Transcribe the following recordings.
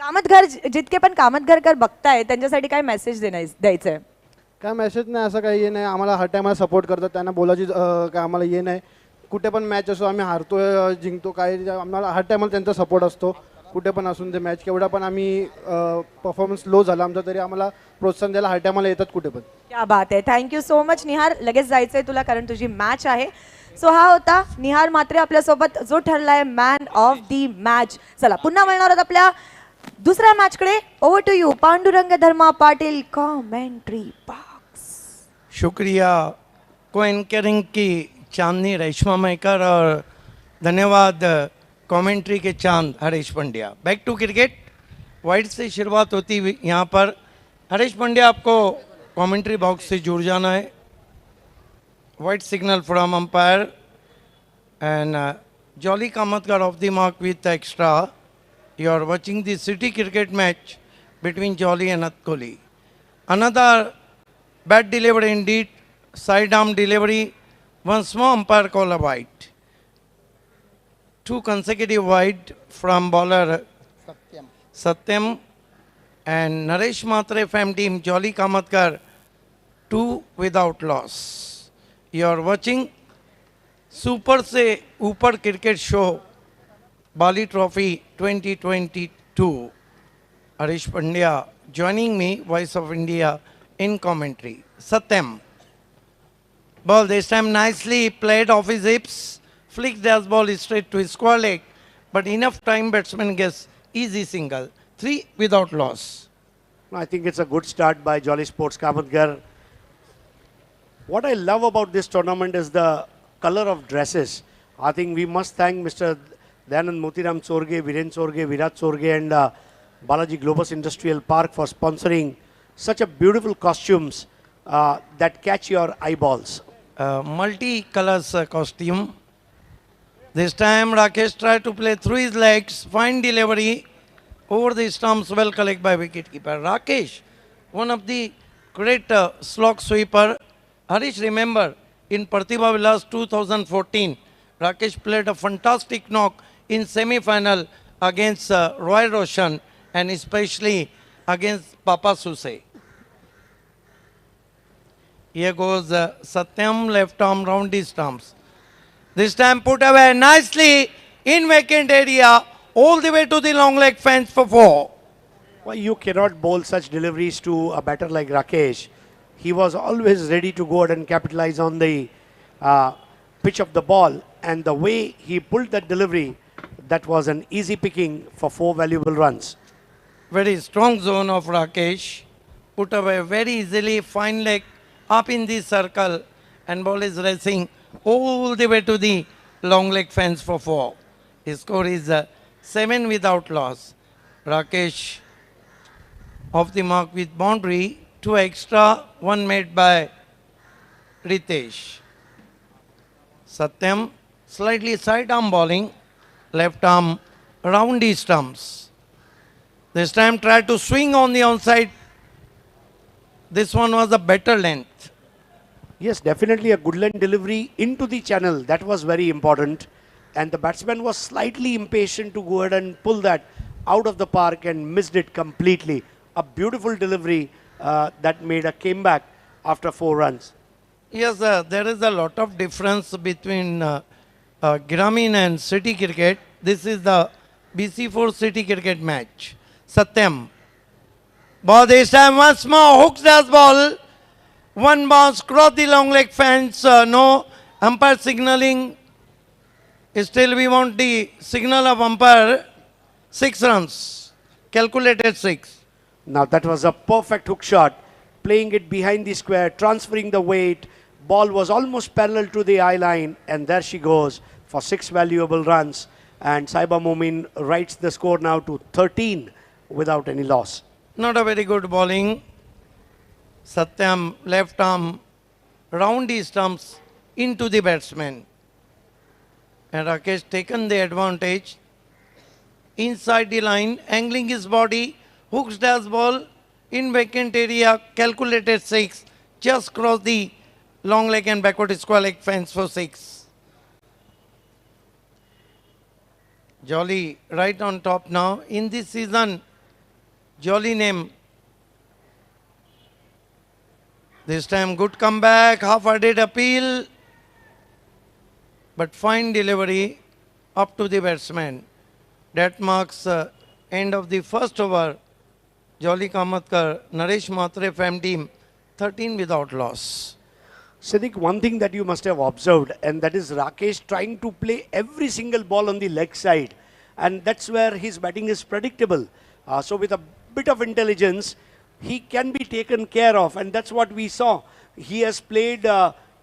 कामतघर जितके पण कामतघरकर बघताय त्यांच्यासाठी काय मेसेज द्यायचं आहे? काय मेसेज नाही, असं काही हे नाही. आम्हाला हर टायमाला सपोर्ट करतात, त्यांना बोलायची काय आम्हाला हे नाही. कुठे पण मॅच असो, आम्ही हारतोय जिंकतो काय, आम्हाला हर टायमाला त्यांचा सपोर्ट असतो. कुठे पण असून ते मॅच केवढा पण आम्ही परफॉर्मन्स लो झाला आमचा तरी आम्हाला प्रोत्साहन द्यायला हर टायमाला येतात कुठे पण. क्या बात आहे. थँक्यू सो मच निहार. लगेच जायचंय तुला कारण तुझी मॅच आहे. सो हा होता निहार म्हात्रे आपल्यासोबत जो ठरलाय मॅन ऑफ दी मॅच. चला पुन्हा मिळणार आहोत आपल्या दुसऱ्या मॅचकडे. Over to you Pandurang Dharma Patil, commentary box. शुक्रिया को एंकरिंग की चांदनी रेशमा मेकर और धन्यवाद कमेंट्री के चांद Harish Pandya. Back to cricket. Wide से शुरुआत होती हुई यहाँ पर हरीश पंड्या आपको कमेंट्री बॉक्स से जुड़ जाना है. Wide signal from umpire and Jolly Kamatkar off the mark with extra. You are watching the city cricket match between Jolly and Atkoli. Another bad delivery indeed, side arm delivery, one small umpire call a wide. Two consecutive wide from bowler Satyam and Naresh Matre from team Jolly Kamatkar, two without loss. You are watching Super Se Upar Cricket Show, Bali Trophy 2022. Harish Pandya joining me, Voice of India in commentary. Satyam. Ball this time nicely played off his hips. Flicked as ball straight to his square leg. But enough time batsman gets easy single. 3 without loss. I think it's a good start by Jolly Sports Kamatgar. What I love about this tournament is the color of dresses. I think we must thank Mr. Dayanand Motiram Chorge, Viren Chorge, Virat Chorge and Balaji Globus Industrial Park for sponsoring such a beautiful costumes that catch your eyeballs. Multi-colors costume. This time Rakesh tried to play through his legs, fine delivery, over the stumps, well collected by wicketkeeper. Rakesh, one of the great slog sweeper. Harish, remember, in Pratibha Vilas 2014, Rakesh played a fantastic knock in semi-final against Roy Roshan and especially against Papa Suse. Here goes Satyam, left arm round the stumps. This time put away nicely in vacant area, all the way to the long leg fence for 4. Why you cannot bowl such deliveries to a batter like Rakesh. He was always ready to go out and capitalize on the pitch of the ball, and the way he pulled that delivery, that was an easy picking for 4 valuable runs. Very strong zone of Rakesh. Put away very easily, fine leg up in the circle, and ball is racing all the way to the long leg fence for 4. His score is 7 without loss. Rakesh off the mark with boundary, 2 extra, 1 made by Ritesh. Satyam slightly side arm bowling, left arm round the stumps. This time tried to swing on the onside. This one was a better length. Yes, definitely a good length delivery into the channel. That was very important. And the batsman was slightly impatient to go ahead and pull that out of the park and missed it completely. A beautiful delivery that made a comeback after 4 runs. Yes, there is a lot of difference between Grameen and City Cricket. This is the BC4 City Cricket match. Satyam. Ball this time once more, hooks as ball. One bounce, cross the long leg fence. No umpire signaling. Still we want the signal of umpire. 6 runs. Calculated 6. Now that was a perfect hook shot. Playing it behind the square, transferring the weight. Ball was almost parallel to the eye line, and there she goes for 6 valuable runs. And Saiba Momin writes the score now to 13 without any loss. Not a very good bowling. Satyam left arm round the stumps into the batsman. And Rakesh taken the advantage. Inside the line, angling his body, hooks dash ball in vacant area, calculated 6. Just cross the long leg and backward square leg fence for 6. Jolly right on top now. In this season, Jolly name. This time good comeback, half-hearted appeal, but fine delivery up to the batsman. That marks end of the first over. Jolly Kamatkar, Naresh Matre fam team, 13 without loss. Siddiq, one thing that you must have observed, and that is Rakesh trying to play every single ball on the leg side, and that's where his batting is predictable. So with a bit of intelligence, he can be taken care of, and that's what we saw. He has played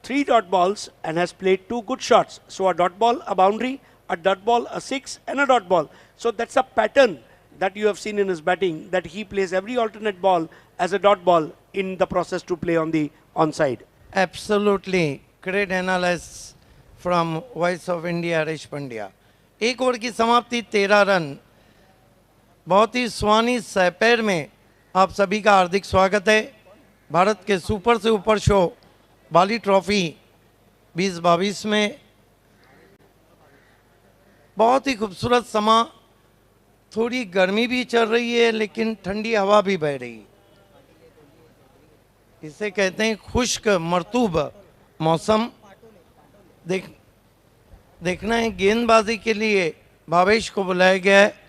3 dot balls and has played 2 good shots. So a dot ball, a boundary, a dot ball, a 6, and a dot ball. So that's a pattern that you have seen in his batting, that he plays every alternate ball as a dot ball in the process to play on the onside. Absolutely. Great analysis from Voice of India, Harish Pandya. एक over की समाप्ति 13 run. बहुत ही सुहानी सैपैर में आप सभी का हार्दिक स्वागत है. भारत के सुपर से ऊपर शो बाली ट्रॉफी 2022 में बहुत ही खूबसूरत समा. थोड़ी गर्मी भी चल रही है लेकिन ठंडी हवा भी बह रही है. इसे कहते हैं खुश्क मरतूब मौसम. देखना है गेंदबाजी के लिए भावेश को बुलाया गया है.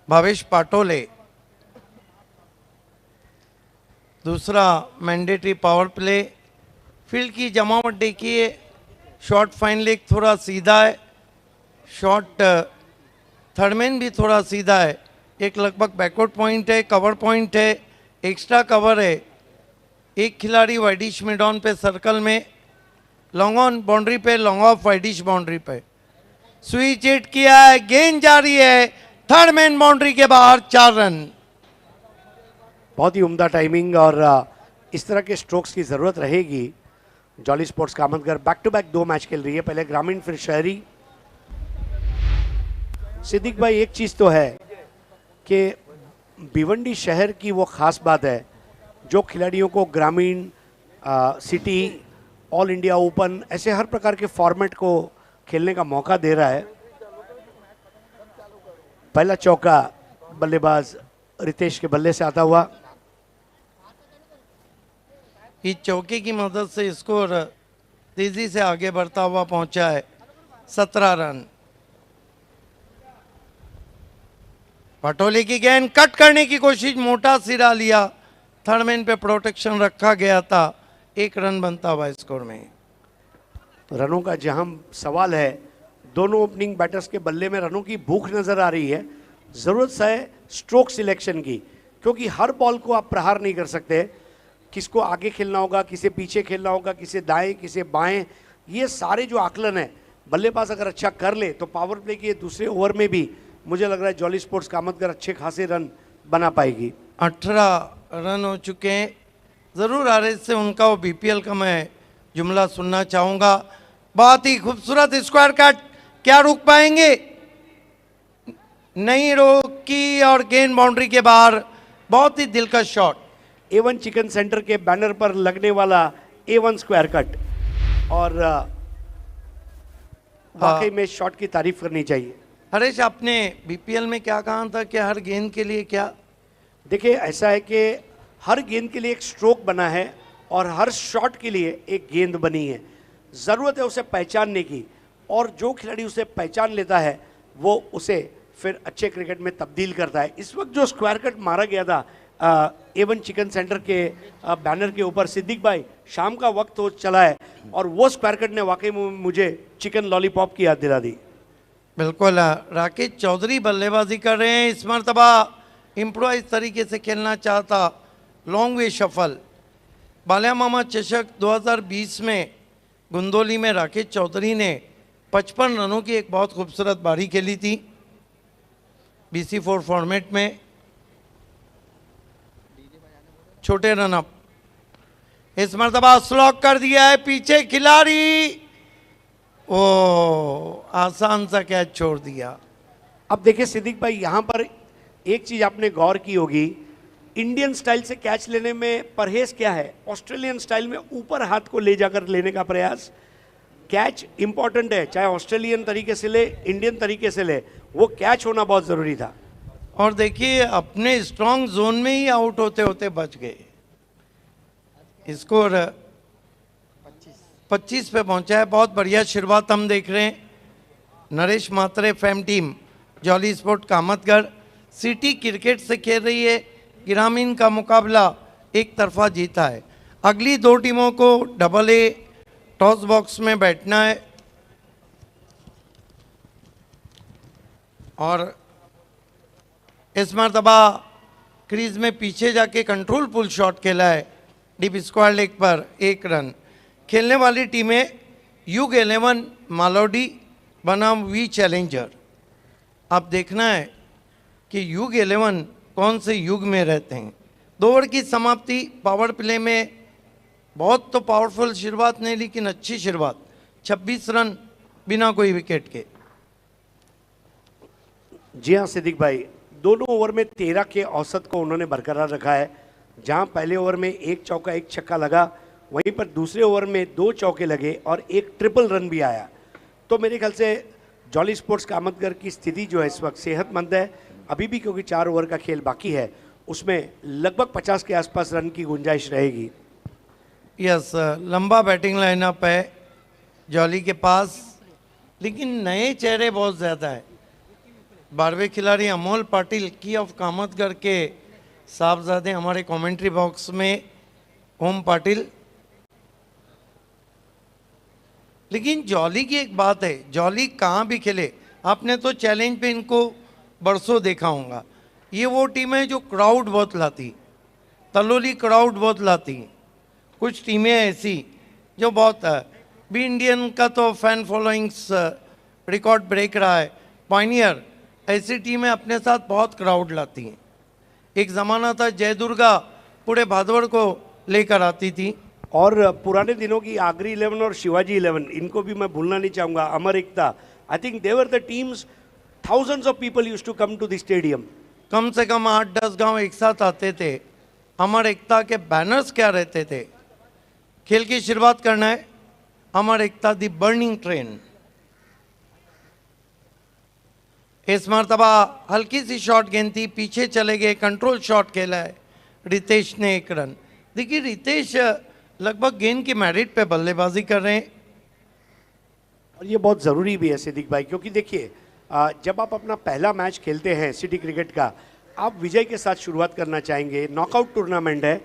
भावेश पाटोले दूसरा मैंडेटरी पावर प्ले. फील्ड की जमावट देखिए. शॉट फाइन लेग थोड़ा सीधा है. शॉट थर्डमैन भी थोड़ा सीधा है. एक लगभग बैकवर्ड पॉइंट है, कवर पॉइंट है, एक्स्ट्रा कवर है. एक खिलाड़ी वाइडिश मिड ऑन पे सर्कल में, लॉन्ग ऑन बाउंड्री पे, लॉन्ग ऑफ वाइडिश बाउंड्री पे. स्विच हिट किया है, गेंद जारी है, थर्ड मैन बाउंड्री के बाहर. 4 रन. बहुत ही उम्दा टाइमिंग, और इस तरह के स्ट्रोक्स की ज़रूरत रहेगी. Jolly sports Kamatgar back to back 2 match खेल रही है, पहले ग्रामीण फिर शहरी. सिद्दीक भाई, एक चीज़ तो है कि भिवंडी शहर की वो ख़ास बात है जो खिलाड़ियों को ग्रामीण, सिटी, ऑल इंडिया ओपन, ऐसे हर प्रकार के फॉर्मेट को खेलने का मौका दे रहा है. पहला चौका बल्लेबाज रितेश के बल्ले से आता हुआ. इस चौके की मदद से स्कोर तेजी से आगे बढ़ता हुआ पहुंचा है. 17 रन. पटोले की गेंद कट करने की कोशिश, मोटा सिरा लिया. थर्डमैन पे प्रोटेक्शन रखा गया था. 1 रन बनता हुआ स्कोर में. रनों का जहां सवाल है, दोनों ओपनिंग बैटर्स के बल्ले में रनों की भूख नजर आ रही है. ज़रूरत है स्ट्रोक सिलेक्शन की, क्योंकि हर बॉल को आप प्रहार नहीं कर सकते. किसको आगे खेलना होगा, किसे पीछे खेलना होगा, किसे दाएं, किसे बाएं, ये सारे जो आकलन है बल्लेबाज अगर अच्छा कर ले तो पावर प्ले के दूसरे ओवर में भी मुझे लग रहा है जॉली स्पोर्ट्स कामतगर अच्छे खासे रन बना पाएगी. 18 रन हो चुके हैं. ज़रूर आरएस से उनका वो बीपीएल का मैं जुमला सुनना चाहूँगा. बहुत ही खूबसूरत स्क्वायर कट. क्या रुक पाएंगे? नहीं रोकी, और गेंद बाउंड्री के बाहर. बहुत ही दिलकश शॉट. A1 चिकन सेंटर के बैनर पर लगने वाला A1 स्क्वायर कट, और वाकई में शॉट की तारीफ करनी चाहिए. हरेश, आपने बीपीएल में क्या कहा था कि हर गेंद के लिए क्या? देखिए, ऐसा है कि हर गेंद के लिए एक स्ट्रोक बना है और हर शॉट के लिए एक गेंद बनी है. ज़रूरत है उसे पहचानने की, और जो खिलाड़ी उसे पहचान लेता है वो उसे फिर अच्छे क्रिकेट में तब्दील करता है. इस वक्त जो स्क्वायर कट मारा गया था A1 चिकन सेंटर के बैनर के ऊपर, सिद्दीक भाई, शाम का वक्त हो चला है और वो स्क्वायर कट ने वाकई में मुझे चिकन लॉलीपॉप की याद दिला दी. बिल्कुल. राकेश चौधरी बल्लेबाजी कर रहे हैं. इस मरतबा इम्प्रोवाइज तरीके से खेलना चाहता. Long way shuffle. बालिया मामा चषक 2020 में गुंदोली में राकेश चौधरी ने 55 रनों की एक बहुत खूबसूरत बारी खेली थी BC4 फॉर्मेट में. छोटे रन अप. इस मरतबा स्लॉक कर दिया है पीछे खिलाड़ी. ओ, आसान सा कैच छोड़ दिया. अब देखिए सिद्दीक भाई, यहाँ पर एक चीज़ आपने गौर की होगी इंडियन स्टाइल से कैच लेने में परहेज क्या है? ऑस्ट्रेलियन स्टाइल में ऊपर हाथ को ले जाकर लेने का प्रयास। कैच इंपॉर्टेंट है, चाहे ऑस्ट्रेलियन तरीके से ले, इंडियन तरीके से ले, वो कैच होना बहुत जरूरी था। और देखिए अपने स्ट्रांग जोन में ही आउट होते होते बच गए। स्कोर 25 पे पहुंचा है। बहुत बढ़िया शुरुआत हम देख रहे हैं। नरेश मात्रे फैम team Jolly sport Kamatgadh city cricket से खेल रही है। ग्रामीण का मुकाबला एक तरफा जीता है। अगली दो टीमों को डबल ए टॉस बॉक्स में बैठना है और इस मरतबा क्रीज में पीछे जाके कंट्रोल पुल शॉट खेला है डीप स्क्वायर लेग पर 1 रन। खेलने वाली टीमें युग 11 मालोडी बनाम वी चैलेंजर। अब देखना है कि युग 11 कौन से युग में रहते हैं। 2 ओवर की समाप्ति। पावर प्ले में बहुत तो पावरफुल शुरुआत नहीं, लेकिन अच्छी शुरुआत। 26 रन बिना कोई विकेट के। जी हाँ सिद्दीक भाई, दोनों ओवर में 13 के औसत को उन्होंने बरकरार रखा है। जहां पहले ओवर में 1 चौका 1 छक्का लगा, वहीं पर दूसरे ओवर में 2 चौके लगे और 1 ट्रिपल रन भी आया। तो मेरे ख्याल से जॉली स्पोर्ट्स कामतगढ़ की स्थिति जो है इस वक्त सेहतमंद है अभी भी, क्योंकि 4 ओवर का खेल बाकी है, उसमें लगभग 50 के आसपास रन की गुंजाइश रहेगी। यस, लंबा बैटिंग लाइनअप है जॉली के पास, लेकिन नए चेहरे बहुत ज़्यादा है। 12वें खिलाड़ी अमोल पाटिल की ऑफ कामतगढ़ के साहबजादे हमारे कमेंट्री बॉक्स में ओम पाटिल। लेकिन जॉली की एक बात है, जॉली कहाँ भी खेले, आपने तो चैलेंज पे इनको बरसों देखा होगा। ये वो टीम है जो क्राउड बहुत लाती, तलोली क्राउड बहुत लाती। कुछ टीमें ऐसी जो बहुत बी इंडियन का तो फैन फॉलोइंग्स रिकॉर्ड ब्रेक रहा है। पायनियर ऐसी टीमें अपने साथ बहुत क्राउड लाती हैं। एक ज़माना था जय दुर्गा पूरे भादौड़ को लेकर आती थी। और पुराने दिनों की आगरी 11 और शिवाजी 11, इनको भी मैं भूलना नहीं चाहूँगा। Amar Ekta, I think they were the teams, thousands of people used to come to the stadium. कम से कम 8-10 गांव एक साथ आते थे। अमर एकता के बैनर्स क्या रहते थे। खेल की शुरुआत करना है। अमर एकता दी बर्निंग ट्रेन। इस मरतबा हल्की सी शॉट गेंद थी, पीछे चले गए, कंट्रोल शॉट खेला है रितेश ने 1 रन। देखिए रितेश लगभग गेंद की मेरिट पे बल्लेबाजी कर रहे हैं और ये बहुत ज़रूरी भी है सिद्दीक भाई, क्योंकि देखिए जब आप अपना पहला मैच खेलते हैं सिटी क्रिकेट का, आप विजय के साथ शुरुआत करना चाहेंगे। नॉकआउट टूर्नामेंट है,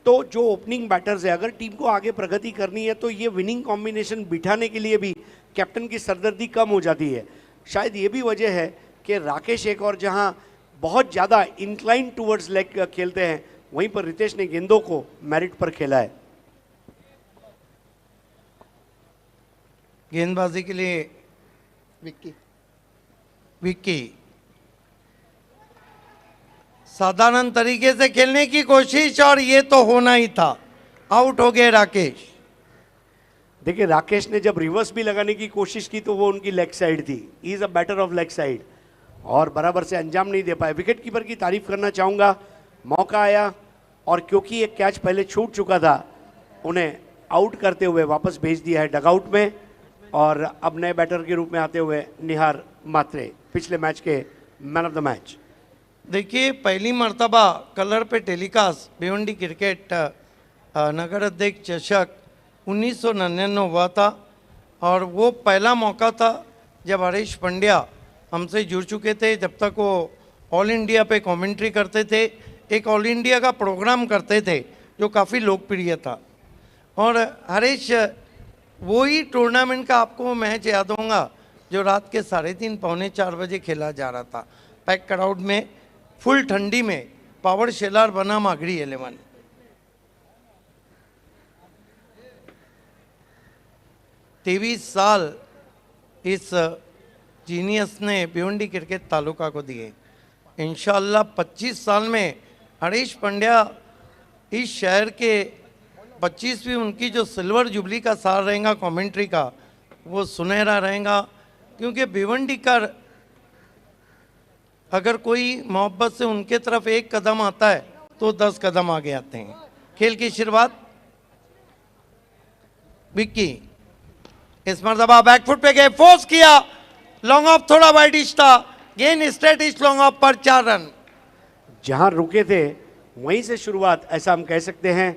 तो जो ओपनिंग बैटर्स है, अगर टीम को आगे प्रगति करनी है तो ये विनिंग कॉम्बिनेशन बिठाने के लिए भी कैप्टन की सरदर्दी कम हो जाती है। शायद ये भी वजह है कि राकेश एक और जहां बहुत ज़्यादा इंक्लाइन टूवर्ड्स लेग खेलते हैं, वहीं पर रितेश ने गेंदों को मेरिट पर खेला है। गेंदबाजी के लिए विक्की साधारण तरीके से खेलने की कोशिश, और ये तो होना ही था। आउट हो गए राकेश। देखिए राकेश ने जब रिवर्स भी लगाने की कोशिश की तो वो उनकी लेग साइड थी। He is a batter of leg side और बराबर से अंजाम नहीं दे पाए। विकेट कीपर की तारीफ करना चाहूँगा, मौका आया और क्योंकि एक कैच पहले छूट चुका था, उन्हें आउट करते हुए वापस भेज दिया है डगआउट में। और अब नए बैटर के रूप में आते हुए निहार मात्रे, पिछले मैच के मैन ऑफ द मैच। देखिए पहली मर्तबा कलर पे टेलीकास्ट भिवंडी क्रिकेट नगर अध्यक्ष चषक 1999 हुआ था, और वो पहला मौका था जब हरीश पंड्या हमसे जुड़ चुके थे। जब तक वो ऑल इंडिया पे कमेंट्री करते थे, एक ऑल इंडिया का प्रोग्राम करते थे जो काफ़ी लोकप्रिय था। और हरीश, वही टूर्नामेंट का आपको मैच याद होगा जो रात के 3:30 पौने 4 बजे खेला जा रहा था, पैक क्राउड में, फुल ठंडी में, पावर शेलार बनाम आगरी 11। 23 साल इस जीनियस ने भिवंडी क्रिकेट तालुका को दिए। इंशाल्लाह 25 साल में हरीश पंड्या इस शहर के 25वीं उनकी जो सिल्वर जुबली का साल रहेगा कमेंट्री का, वो सुनहरा रहेगा। क्योंकि भिवंडी का अगर कोई मोहब्बत से उनके तरफ एक कदम आता है तो 10 कदम आगे आते हैं। खेल की शुरुआत विक्की इस मरतबा बैकफुट पे गए, फोर्स किया, लॉन्ग ऑफ थोड़ा वाइडिश था, गेंद स्ट्रेट इस लॉन्ग ऑफ पर 4 रन। जहां रुके थे वहीं से शुरुआत, ऐसा हम कह सकते हैं।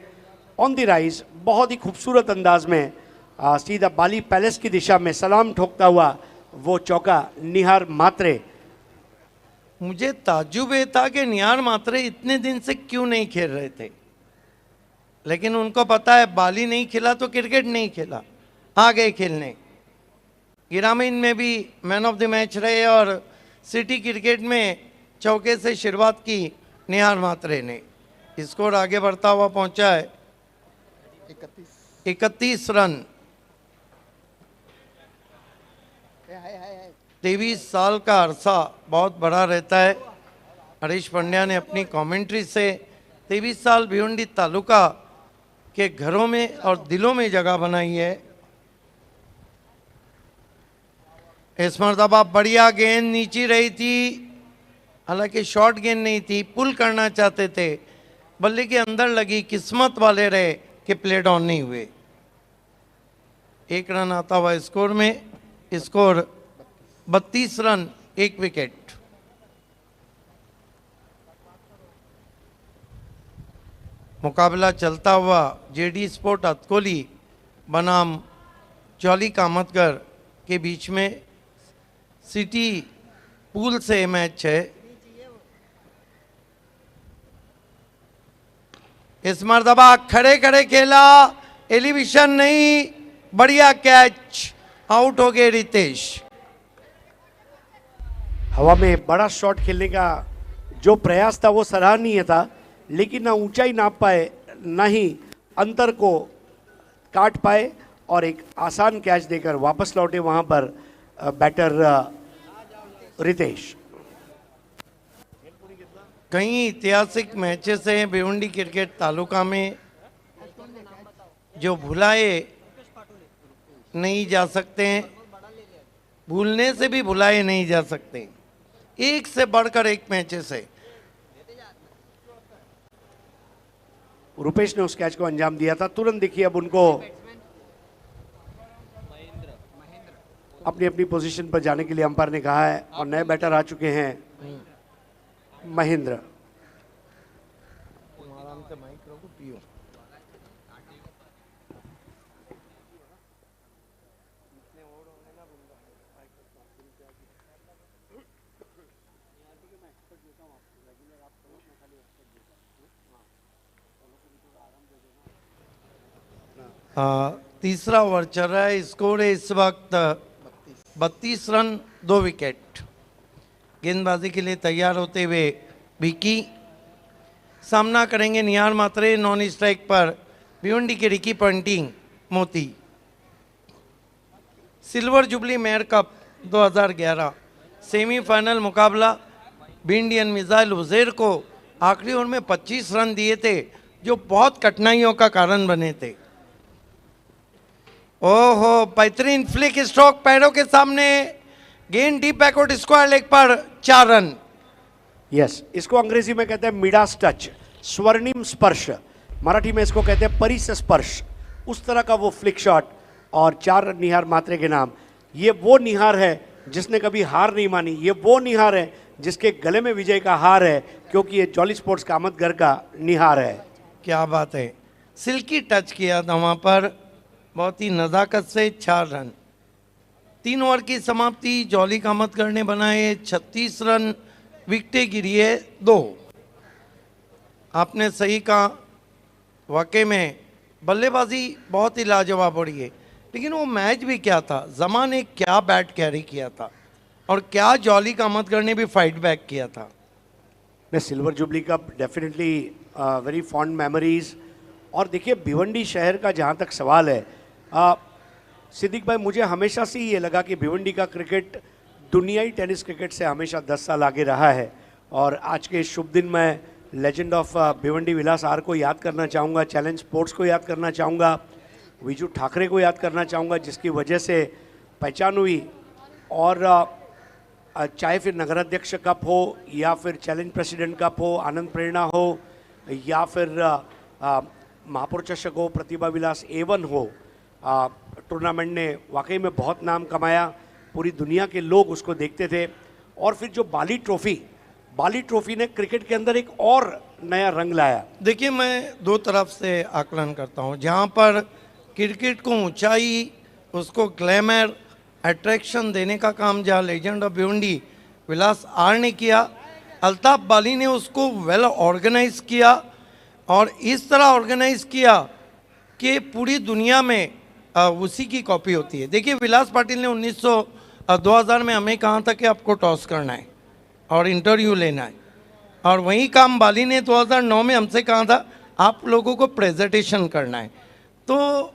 ऑन द राइज बहुत ही खूबसूरत अंदाज में सीधा बाली पैलेस की दिशा में सलाम ठोकता हुआ वो चौका निहार मात्रे। मुझे ताज्जुब ये था कि निहार मात्रे इतने दिन से क्यों नहीं खेल रहे थे, लेकिन उनको पता है बाली नहीं खेला तो क्रिकेट नहीं खेला, आ गए खेलने। ग्रामीण में भी मैन ऑफ द मैच रहे और सिटी क्रिकेट में चौके से शुरुआत की निहार मात्रे ने। स्कोर आगे बढ़ता हुआ पहुंचा है 31 रन। 23 साल का अरसा बहुत बड़ा रहता है। हरीश पंड्या ने अपनी कमेंट्री से 23 साल भिवंडी तालुका के घरों में और दिलों में जगह बनाई है। इस मरतबा बढ़िया गेंद नीचे रही थी, हालांकि शॉर्ट गेंद नहीं थी, पुल करना चाहते थे, बल्ले के अंदर लगी, किस्मत वाले रहे कि प्लेट ऑन नहीं हुए। 1 रन आता हुआ स्कोर में, स्कोर 32 रन 1 विकेट। मुकाबला चलता हुआ जेडी स्पोर्ट अतकोली बनाम जॉली कामतगर के बीच में सिटी पूल से मैच है। इस मरतबा खड़े खड़े खेला, एलिवेशन नहीं, बढ़िया कैच, आउट हो गए रितेश। हवा में बड़ा शॉट खेलने का जो प्रयास था वो सराहनीय था, लेकिन ना ऊंचाई नाप पाए ना ही अंतर को काट पाए और एक आसान कैच देकर वापस लौटे वहां पर बैटर रितेश। कई ऐतिहासिक मैचेस हैं भिवंडी क्रिकेट तालुका में जो भुलाए नहीं जा सकते हैं, भूलने से भी भुलाए नहीं जा सकते। एक से बढ़कर एक मैचेस है। रुपेश ने उस कैच को अंजाम दिया था। तुरंत देखिए अब उनको अपनी अपनी पोजीशन पर जाने के लिए अंपायर ने कहा है और नए बैटर आ चुके हैं महेंद्र। तीसरा ओवर चल रहा है, स्कोर है इस वक्त 32 रन 2 विकेट। गेंदबाजी के लिए तैयार होते हुए विकी, सामना करेंगे निहार मात्रे। नॉन स्ट्राइक पर भिवंडी के रिकी पंटिंग मोती। Silver jubilee mayor cup 2011 semifinal मुकाबला बी इंडियन मिसाइल उजेर को आखिरी ओवर में 25 रन दिए थे जो बहुत कठिनाइयों का कारण बने थे। ओहो, बेहतरीन फ्लिक स्ट्रोक पैरों के सामने, गेंद डीप बैकवर्ड स्क्वायर लेग पर 4 रन। यस, इसको अंग्रेजी में कहते हैं मिडास टच, स्वर्णिम स्पर्श, मराठी में इसको कहते हैं परिस स्पर्श। उस तरह का वो फ्लिक शॉट और 4 रन निहार मात्रे के नाम। ये वो निहार है जिसने कभी हार नहीं मानी, ये वो निहार है जिसके गले में विजय का हार है, क्योंकि ये जॉली स्पोर्ट्स कामतगर का निहार है। क्या बात है, सिल्की टच किया था वहां पर, बहुत ही नज़ाकत से 4 रन। 3 ओवर की समाप्ति, जॉली कामतगर ने बनाए 36 रन, विकेटें गिरी है 2। आपने सही कहा, वाकई में बल्लेबाजी बहुत ही लाजवाब हो रही है, लेकिन वो मैच भी क्या था, जमा ने क्या बैट कैरी किया था और क्या जॉली कामतगर ने भी फाइट बैक किया था। मैं सिल्वर जुबली का डेफिनेटली वेरी फॉन्ड मेमोरीज। और देखिए भिवंडी शहर का जहाँ तक सवाल है, सिद्दीक भाई, मुझे हमेशा से ये लगा कि भिवंडी का क्रिकेट दुनियाई टेनिस क्रिकेट से हमेशा 10 साल आगे रहा है। और आज के शुभ दिन मैं legend of Bhiwandi Vilas R को याद करना चाहूँगा, चैलेंज स्पोर्ट्स को याद करना चाहूँगा, विजू ठाकरे को याद करना चाहूँगा, जिसकी वजह से पहचान हुई। और चाहे फिर नगराध्यक्ष कप हो या फिर चैलेंज प्रेसिडेंट कप हो, आनंद प्रेरणा हो या फिर महापौर चषक हो, प्रतिभा विलास A1 हो, टूर्नामेंट ने वाकई में बहुत नाम कमाया, पूरी दुनिया के लोग उसको देखते थे। और फिर जो बाली ट्रॉफी ने क्रिकेट के अंदर एक और नया रंग लाया। देखिए, मैं दो तरफ से आकलन करता हूँ। जहाँ पर क्रिकेट को ऊंचाई, उसको ग्लैमर, अट्रैक्शन देने का काम जहाँ legend of Bhiwandi Vilas R ने किया, अल्ताफ बाली ने उसको वेल ऑर्गेनाइज किया और इस तरह ऑर्गेनाइज किया कि पूरी दुनिया में उसी की कॉपी होती है। देखिए, विलास पाटिल ने 2000 में हमें कहा था कि आपको टॉस करना है और इंटरव्यू लेना है, और वही काम बाली ने 2009 में हमसे कहा था, आप लोगों को प्रेजेंटेशन करना है। तो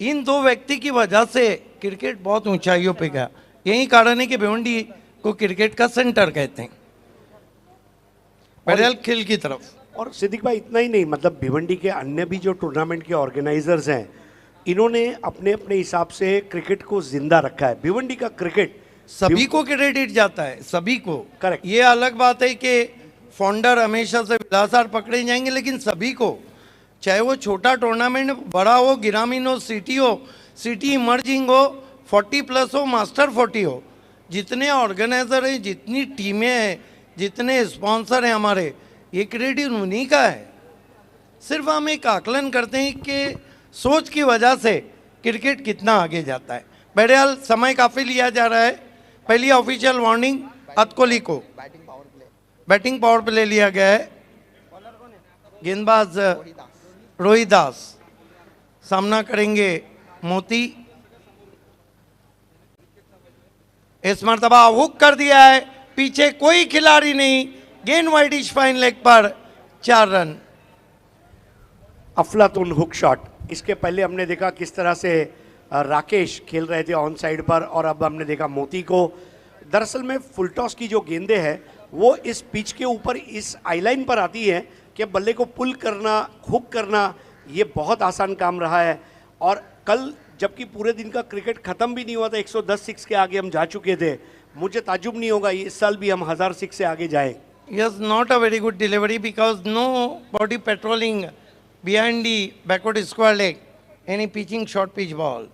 इन दो व्यक्ति की वजह से क्रिकेट बहुत ऊंचाइयों पे गया। यही कारण है कि भिवंडी को क्रिकेट का सेंटर कहते हैं, बहरहाल खेल की तरफ। और सिद्दीक भाई, इतना ही नहीं, मतलब भिवंडी के अन्य भी जो टूर्नामेंट के ऑर्गेनाइजर्स हैं, इन्होंने अपने अपने हिसाब से क्रिकेट को जिंदा रखा है। भिवंडी का क्रिकेट सभी को क्रेडिट जाता है, सभी को। करेक्ट। ये अलग बात है कि फाउंडर हमेशा से विलासार पकड़े जाएंगे, लेकिन सभी को, चाहे वो छोटा टूर्नामेंट बड़ा हो, ग्रामीण हो, सिटी इमर्जिंग हो, 40+ हो, मास्टर 40 हो, जितने ऑर्गेनाइजर हैं, जितनी टीमें हैं, जितने स्पॉन्सर हैं हमारे, ये क्रेडिट उन्हीं का है। सिर्फ हम एक आकलन करते हैं कि सोच की वजह से क्रिकेट कितना आगे जाता है। बहरहाल समय काफ़ी लिया जा रहा है। पहली ऑफिशियल वार्निंग अतकोली को बैटिंग पावर प्ले लिया गया है। गेंदबाज रोहित दास सामना करेंगे मोती। इस मर्तबा हुक कर दिया है, पीछे कोई खिलाड़ी नहीं, गेंद वाइडिश फाइन लेग पर, 4 रन। अफलातून हुक शॉट। इसके पहले हमने देखा किस तरह से राकेश खेल रहे थे ऑन साइड पर, और अब हमने देखा मोती को। दरअसल में फुल टॉस की जो गेंदें हैं वो इस पिच के ऊपर इस आई लाइन पर आती है कि बल्ले को पुल करना, हुक करना, ये बहुत आसान काम रहा है। और कल जबकि पूरे दिन का क्रिकेट खत्म भी नहीं हुआ था, 110 6 के आगे हम जा चुके थे, मुझे ताजुब नहीं होगा इस साल भी हम 1000 6 से आगे जाएं। Yes, not a very good delivery because no body patrolling behind the backward square leg. Any pitching short pitch ball.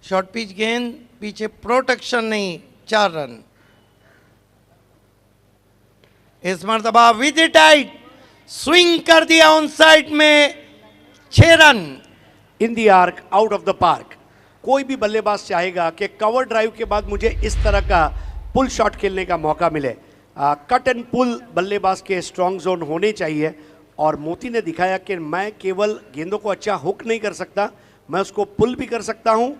Short pitch गेंद, पीछे प्रोटेक्शन नहीं, 4 रन। इस मर्तबा विद टाइट स्विंग कर दिया ऑन साइड में, 6 run. In the arc, out of the park. कोई भी बल्लेबाज चाहेगा कि कवर ड्राइव के बाद मुझे इस तरह का पुल शॉट खेलने का मौका मिले। कट एंड पुल बल्लेबाज के स्ट्रॉन्ग जोन होने चाहिए, और मोती ने दिखाया कि मैं केवल गेंदों को अच्छा हुक नहीं कर सकता, मैं उसको पुल भी कर सकता हूं।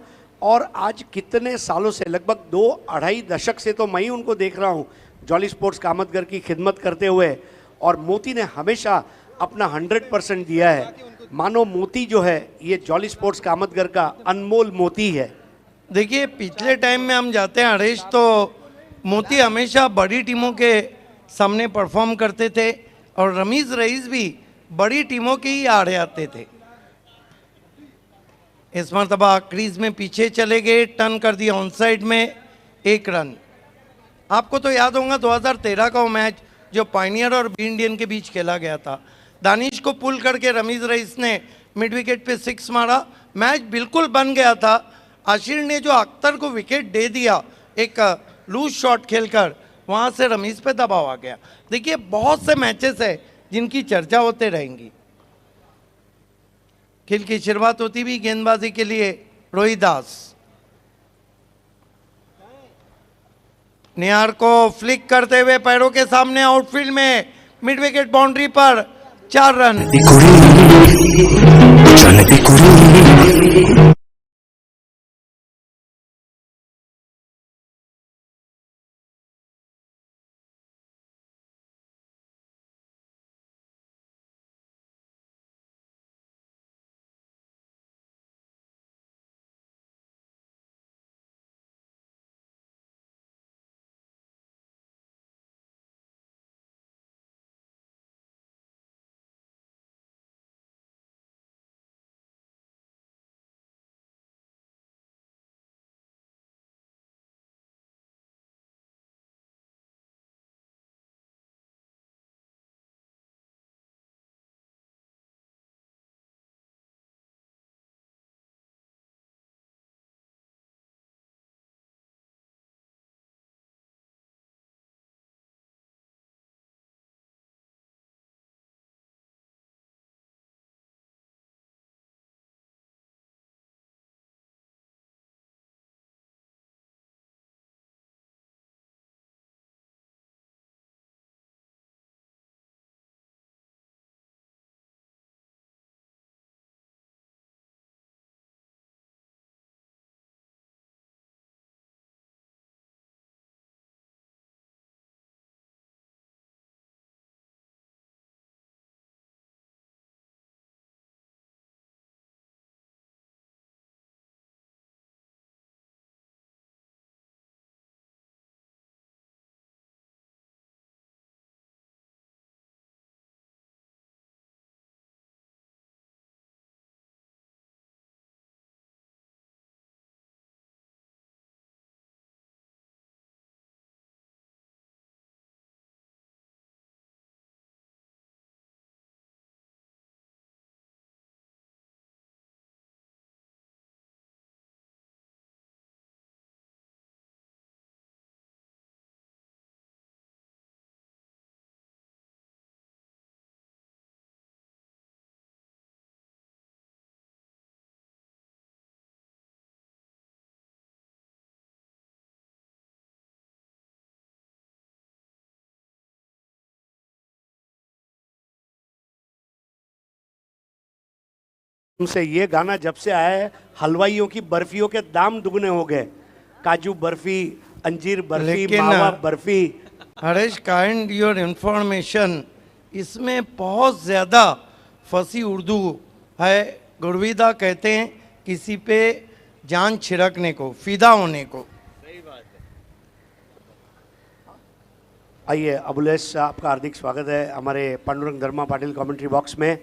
और आज कितने सालों से, लगभग 2-2.5 दशक से तो मैं ही उनको देख रहा हूं जॉली स्पोर्ट्स कामतगर की खिदमत करते हुए, और मोती ने हमेशा अपना 100% दिया है। मानो मोती जो है ये जॉली स्पोर्ट्स कामतगर का अनमोल मोती है। देखिए, पिछले टाइम में हम जाते हैं हरीश, तो मोती हमेशा बड़ी टीमों के सामने परफॉर्म करते थे, और रमीज रईस भी बड़ी टीमों के ही आड़े आते थे। इस मरतबा क्रीज में पीछे चले गए, टर्न कर दिया ऑन साइड में, 1 रन। आपको तो याद होगा 2013 का वो मैच जो पायनियर और बी इंडियन के बीच खेला गया था। दानिश को पुल करके रमीज रईस ने मिड विकेट पे 6 मारा, मैच बिल्कुल बन गया था। आशिर ने जो अख्तर को विकेट दे दिया एक लूज शॉट खेलकर, वहां से रमीज पे दबाव आ गया। देखिए, बहुत से मैचेस है जिनकी चर्चा होते रहेंगी। खेल की शुरुआत होती भी गेंदबाजी के लिए रोहित दास। निहार को फ्लिक करते हुए पैरों के सामने आउटफील्ड में मिड विकेट बाउंड्री पर, 4 रन। से ये गाना जब से आया है, हलवाइयों की बर्फियों के दाम दुगने हो गए। काजू बर्फी, अंजीर बर्फी, लेकिन मावा barfi. Harish, kind your information, इसमें बहुत ज़्यादा फंसी उर्दू है। गुरविदा कहते हैं किसी पे जान छिड़कने को, फिदा होने को। आइए अबुलेश, आपका हार्दिक स्वागत है हमारे पांडुरंग धर्मा पाटिल कमेंट्री बॉक्स में।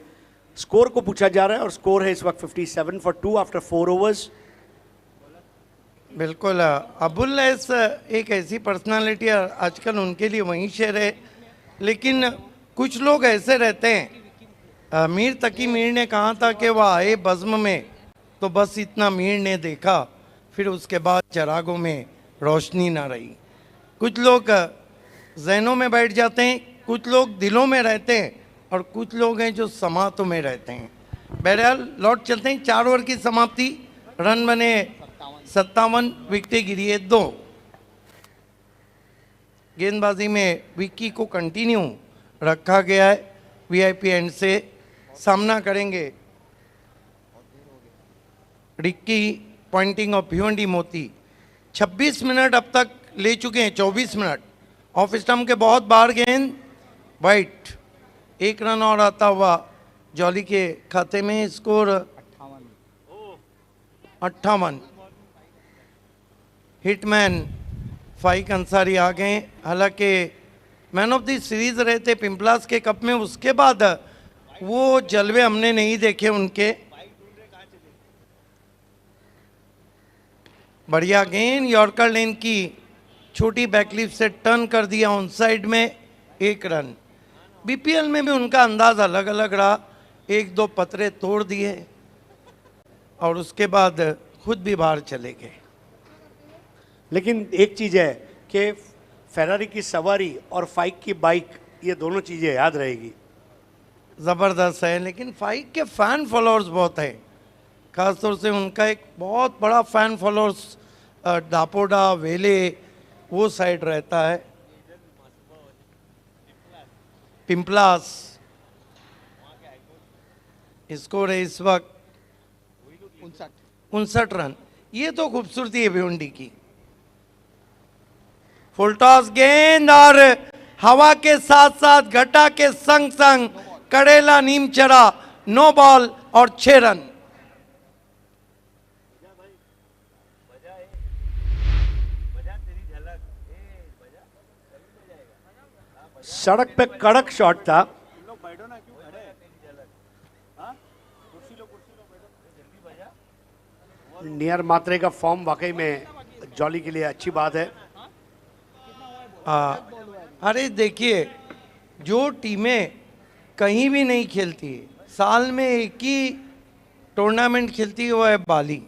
स्कोर को पूछा जा रहा है और स्कोर है इस वक्त 57 for 2 आफ्टर 4 ओवर्स। बिल्कुल, अबुल्लैस एक ऐसी पर्सनालिटी है, आजकल उनके लिए वही शेर है। लेकिन कुछ लोग ऐसे रहते हैं, मीर तकी मीर ने कहा था कि वह आए बज़्म में तो बस इतना मीर ने देखा, फिर उसके बाद चरागों में रोशनी ना रही। कुछ लोग ज़हनों में बैठ जाते हैं, कुछ लोग दिलों में रहते हैं, और कुछ लोग हैं जो समातों में रहते हैं। बहरहाल लौट चलते हैं। 4 ओवर की समाप्ति, रन बने 57, विकेटें गिरी है 2। गेंदबाजी में विक्की को कंटिन्यू रखा गया है। वीआईपी एंड से सामना करेंगे रिक्की, पॉइंटिंग ऑफ भिवंडी मोती। 26 मिनट अब तक ले चुके हैं, 24 मिनट। ऑफ स्टंप के बहुत बाहर गेंद, वाइट। 1 रन और आता हुआ जॉली के खाते में। स्कोर 58। हिटमैन फाइक अंसारी आ गए। हालांकि मैन ऑफ द सीरीज रहे थे पिंपलास के कप में, उसके बाद वो जलवे हमने नहीं देखे उनके। बढ़िया गेंद, यॉर्कर लेन की छोटी बैकलिफ से टर्न कर दिया ऑन साइड में, 1 रन। बीपीएल में भी उनका अंदाज अलग अलग रहा, 1-2 पतरे तोड़ दिए और उसके बाद खुद भी बाहर चले गए। लेकिन एक चीज़ है कि फेरारी की सवारी और फाइक की बाइक, ये दोनों चीज़ें याद रहेगी। ज़बरदस्त है, लेकिन फाइक के फ़ैन फॉलोअर्स बहुत है। ख़ासतौर से उनका एक बहुत बड़ा फ़ैन फॉलोअर्स दापोडा, वेले, वो साइड रहता है। पिंपलास स्कोर है इस वक्त 59 रन। ये तो खूबसूरती है भिवंडी की। फुल टॉस गेंद और हवा के साथ साथ घटा के संग संग कड़ेला नीम चरा, 9 बॉल और 6 रन। सड़क पे कड़क शॉट था। नियर मात्रे का फॉर्म वाकई में जॉली के लिए अच्छी बात है। अरे देखिए, जो टीमें कहीं भी नहीं खेलती, साल में एक ही टूर्नामेंट खेलती है, वो है बाली।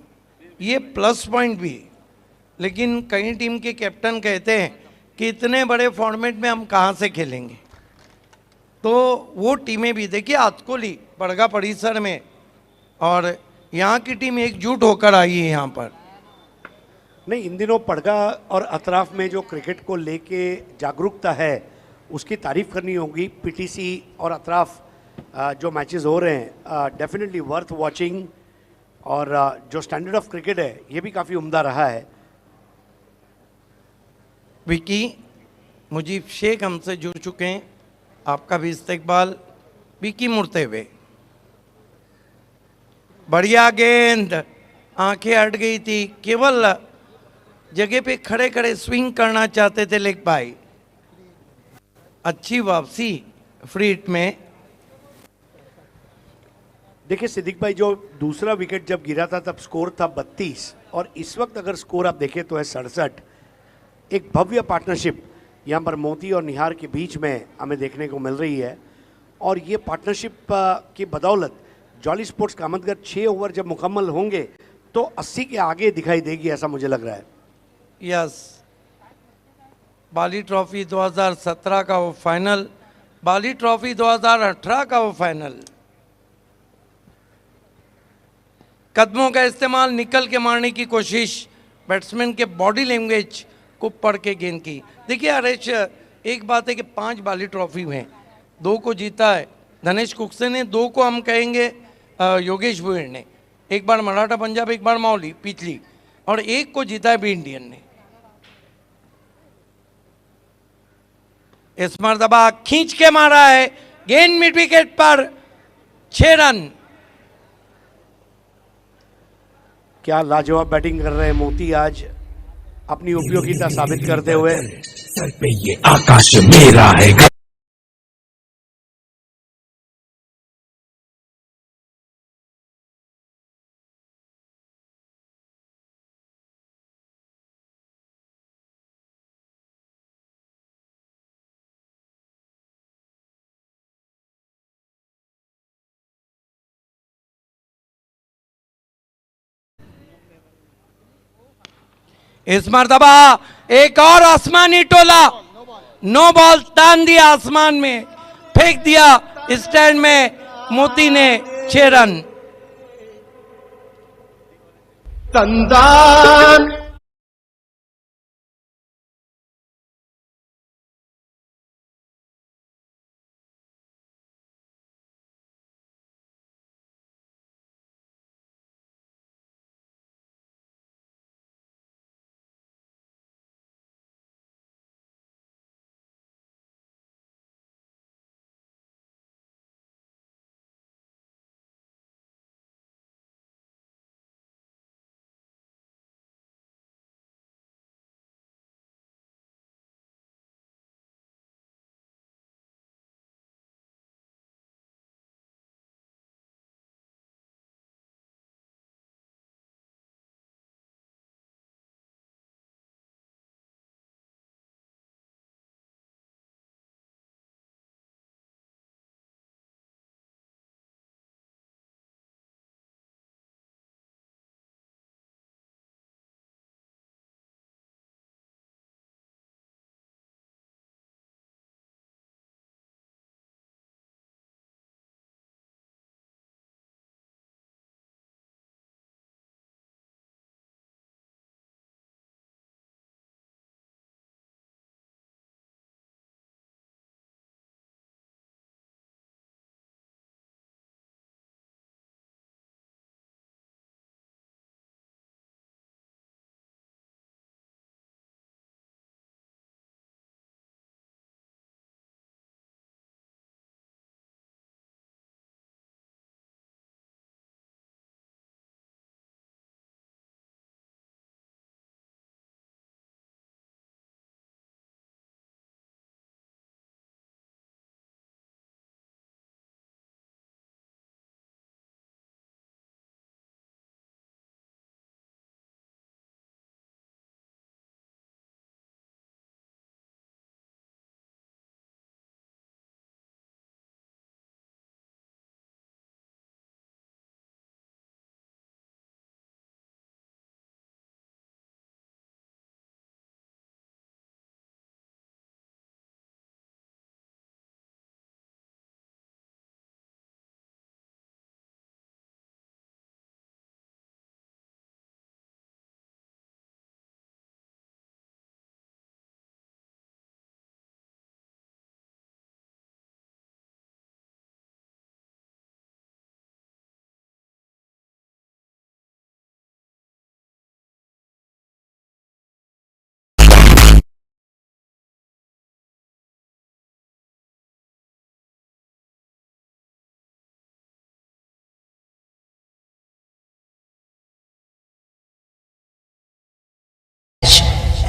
ये प्लस पॉइंट भी। लेकिन कई टीम के कैप्टन कहते हैं कि इतने बड़े फॉर्मेट में हम कहाँ से खेलेंगे। तो वो टीमें भी देखिए, अतकोली बड़गा परिसर में, और यहाँ की टीम एकजुट होकर आई है यहाँ पर। नहीं, इन दिनों पड़गा और अतराफ में जो क्रिकेट को लेके जागरूकता है, उसकी तारीफ करनी होगी। पीटीसी और अतराफ जो मैचेस हो रहे हैं, डेफिनेटली वर्थ वॉचिंग। और जो स्टैंडर्ड ऑफ क्रिकेट है, ये भी काफ़ी उम्दा रहा है। विकी मुजीब शेख हमसे जुड़ चुके हैं, आपका भी इस्तकबाल। विकी मुड़ते हुए, बढ़िया गेंद, आंखें हट गई थी, केवल जगह पे खड़े खड़े स्विंग करना चाहते थे लेग भाई। अच्छी वापसी फ्री हिट में। देखिए सिद्दीक भाई, जो दूसरा विकेट जब गिरा था तब स्कोर था 32, और इस वक्त अगर स्कोर आप देखें तो है 67। एक भव्य पार्टनरशिप यहाँ पर मोती और निहार के बीच में हमें देखने को मिल रही है। और ये पार्टनरशिप की बदौलत जॉली स्पोर्ट्स कामतगर 6 ओवर जब मुकम्मल होंगे तो 80 के आगे दिखाई देगी, ऐसा मुझे लग रहा है। यस, बाली ट्रॉफी 2017 का वो फाइनल, बाली ट्रॉफी 2018 का वो फाइनल। कदमों का इस्तेमाल, निकल के मारने की कोशिश, बैट्समैन के बॉडी लैंग्वेज को पढ़ के गेंद की। देखिए हरेश, एक बात है कि 5 बाली ट्रॉफी में 2 को जीता है धनेश कुकसे ने, 2 को हम कहेंगे योगेश भुईर ने, एक बार मराठा पंजाब, एक बार मौली पिछली, और एक को जीता है भी इंडियन ने। इस मरतबा खींच के मारा है, गेंद मिड विकेट पर, 6 रन। क्या लाजवाब बैटिंग कर रहे हैं मोती आज, अपनी उपयोगिता साबित करते हुए। सर पे ये आकाश मेरा है। इस मरतबा एक और आसमानी टोला, नो बॉल तान दिया आसमान में, फेंक दिया स्टैंड में, मोती ने 6 रन। संदान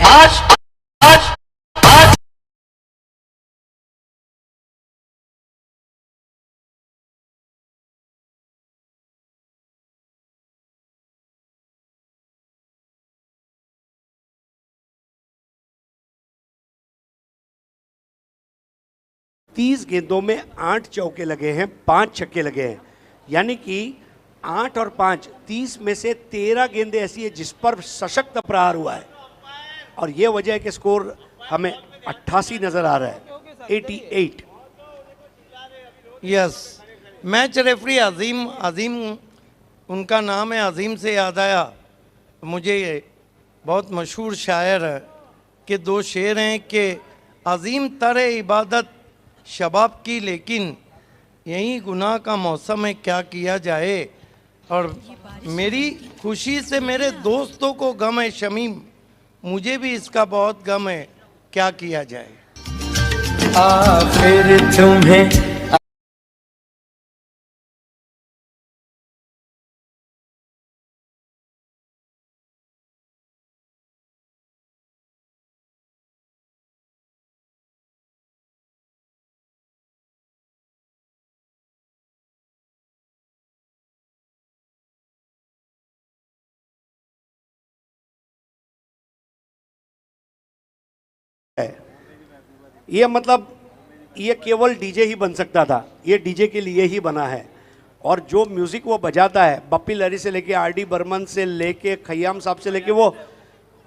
आज आज आज 30 गेंदों में 8 चौके लगे हैं, 5 छक्के लगे हैं, यानी कि 8 और 5, 30 में से 13 गेंदें ऐसी है जिस पर सशक्त प्रहार हुआ है, और यह वजह है कि स्कोर हमें 88 नजर आ रहा है, 88। यस, मैच रेफरी अजीम, अजीम उनका नाम है, अजीम से याद आया मुझे बहुत मशहूर शायर के 2 शेर हैं कि अजीम तरे इबादत शबाब की, लेकिन यही गुनाह का मौसम है, क्या किया जाए। और मेरी खुशी से मेरे दोस्तों को गम है शमीम, मुझे भी इसका बहुत गम है, क्या किया जाए। आखिर तुम्हें ये मतलब ये केवल डीजे ही बन सकता था, ये डीजे के लिए ही बना है। और जो म्यूजिक वो बजाता है, बप्पी लहरी से लेके आर.डी. बर्मन से लेके खय्याम साहब से लेके वो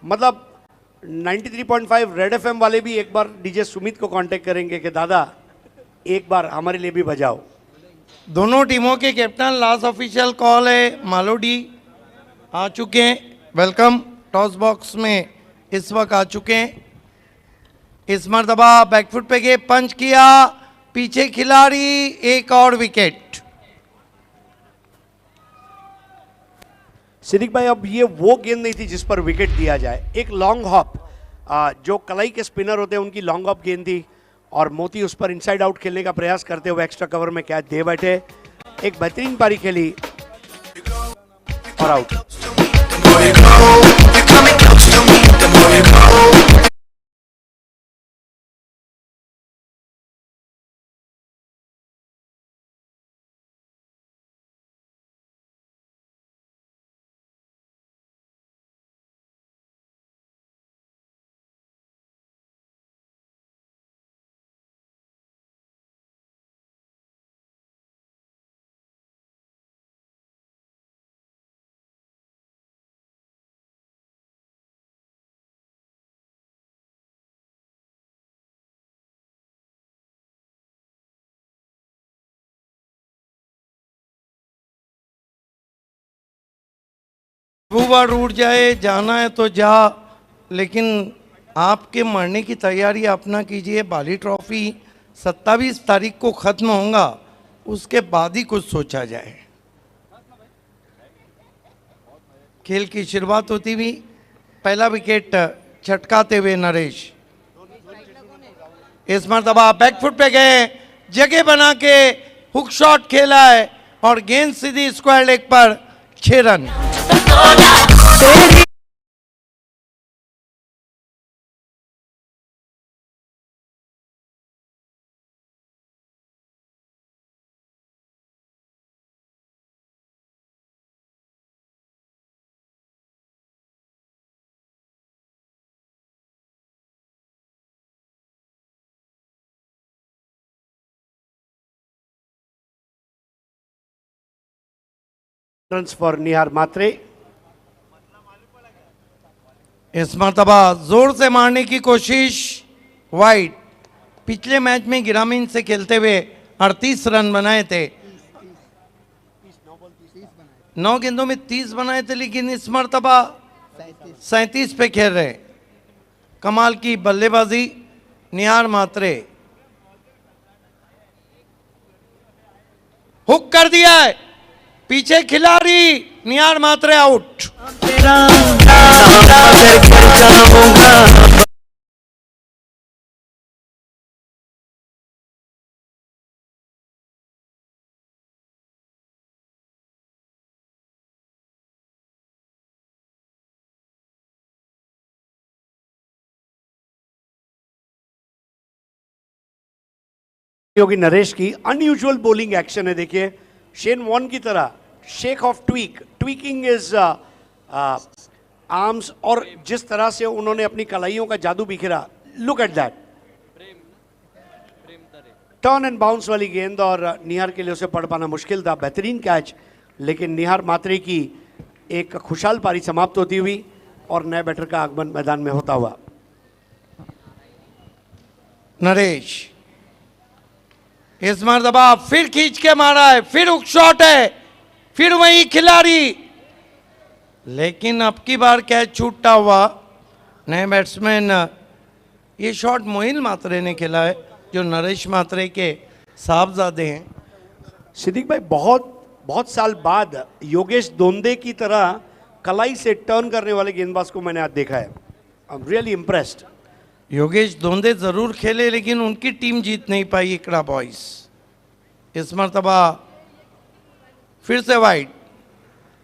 मतलब 93.5 रेड एफएम वाले भी एक बार डीजे सुमित को कांटेक्ट करेंगे कि दादा एक बार हमारे लिए भी बजाओ। दोनों टीमों के कैप्टन, लास्ट ऑफिशियल कॉल है, मालोडी आ चुके हैं, वेलकम। टॉस बॉक्स में इस वक्त आ चुके हैं। इस मरतबा बैकफुट पे गए, पंच किया, पीछे खिलाड़ी, एक और विकेट। सिद्दीक भाई, अब ये वो गेंद नहीं थी जिस पर विकेट दिया जाए, एक लॉन्ग हॉप, जो कलाई के स्पिनर होते हैं उनकी लॉन्ग हॉप गेंद थी और मोती उस पर इनसाइड आउट खेलने का प्रयास करते हुए एक्स्ट्रा कवर में कैच दे बैठे। एक बेहतरीन पारी खेली और आउट। बार उड़ जाए, जाना है तो जा, लेकिन आपके मरने की तैयारी अपना कीजिए। बाली ट्रॉफी 27 तारीख को खत्म होगा, उसके बाद ही कुछ सोचा जाए। खेल की शुरुआत होती हुई पहला विकेट छटकाते हुए नरेश। इस मरतबा बैकफुट पे गए, जगह बना के हुक शॉट खेला है और गेंद सीधी स्क्वायर लेग पर 6 रन। रन्स फॉर निहार मात्रे। इस मरतबा जोर से मारने की कोशिश, वाइड। पिछले मैच में ग्रामीण से खेलते हुए 38 रन बनाए थे, 9 गेंदों में 30 बनाए थे, लेकिन इस मरतबा 37 पे खेल रहे। कमाल की बल्लेबाजी निहार मात्रे। हुक कर दिया है, पीछे खिलाड़ी, निहार मात्रे आउट। योगी नरेश की अनयूजुअल बॉलिंग एक्शन है। देखिए शेन वॉन की तरह shake off tweak, tweaking is arms, और जिस तरह से उन्होंने अपनी कलाइयों का जादू बिखेरा, look at that. Turn and bounce वाली गेंद और निहार के लिए उसे पढ़ पाना मुश्किल था। बेहतरीन कैच, लेकिन निहार मात्रे की एक खुशहाल पारी समाप्त होती हुई और नए बैटर का आगमन मैदान में होता हुआ। नरेश इस मरतबा फिर खींच के मारा है, फिर हुक शॉट है, फिर वही खिलाड़ी, लेकिन अब की बार कैच छूटता हुआ। नए बैट्समैन, ये शॉट मोहिल मात्रे ने खेला है, जो नरेश मात्रे के साहबजादे हैं। सिद्दीक भाई, बहुत बहुत साल बाद योगेश दोंदे की तरह कलाई से टर्न करने वाले गेंदबाज को मैंने आज देखा है. I am really impressed. Yogesh Donde जरूर खेले लेकिन उनकी टीम जीत नहीं पाई इकरा बॉयज. इस मरतबा फिर से वाइड.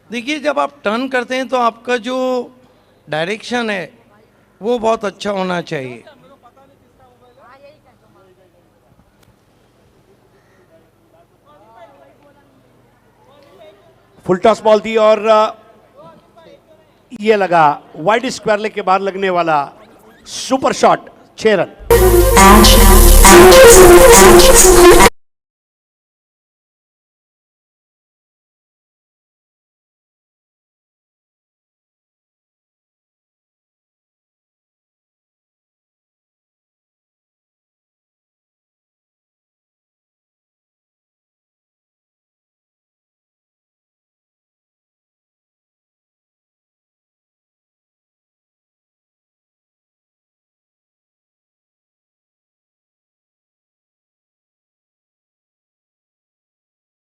देखिए, जब आप टर्न करते हैं तो आपका जो डायरेक्शन है वो बहुत अच्छा होना चाहिए. फुल टॉस बॉल थी और ये लगा वाइड स्क्वायर लेग के बाद लगने वाला सुपर शॉट. 6 रन.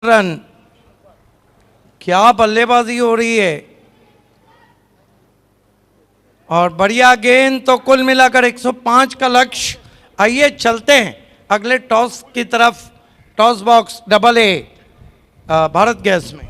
रन. क्या बल्लेबाजी हो रही है और बढ़िया गेंद. तो कुल मिलाकर 105 का लक्ष्य. आइए चलते हैं अगले टॉस की तरफ. Toss box double A Bharat gas में.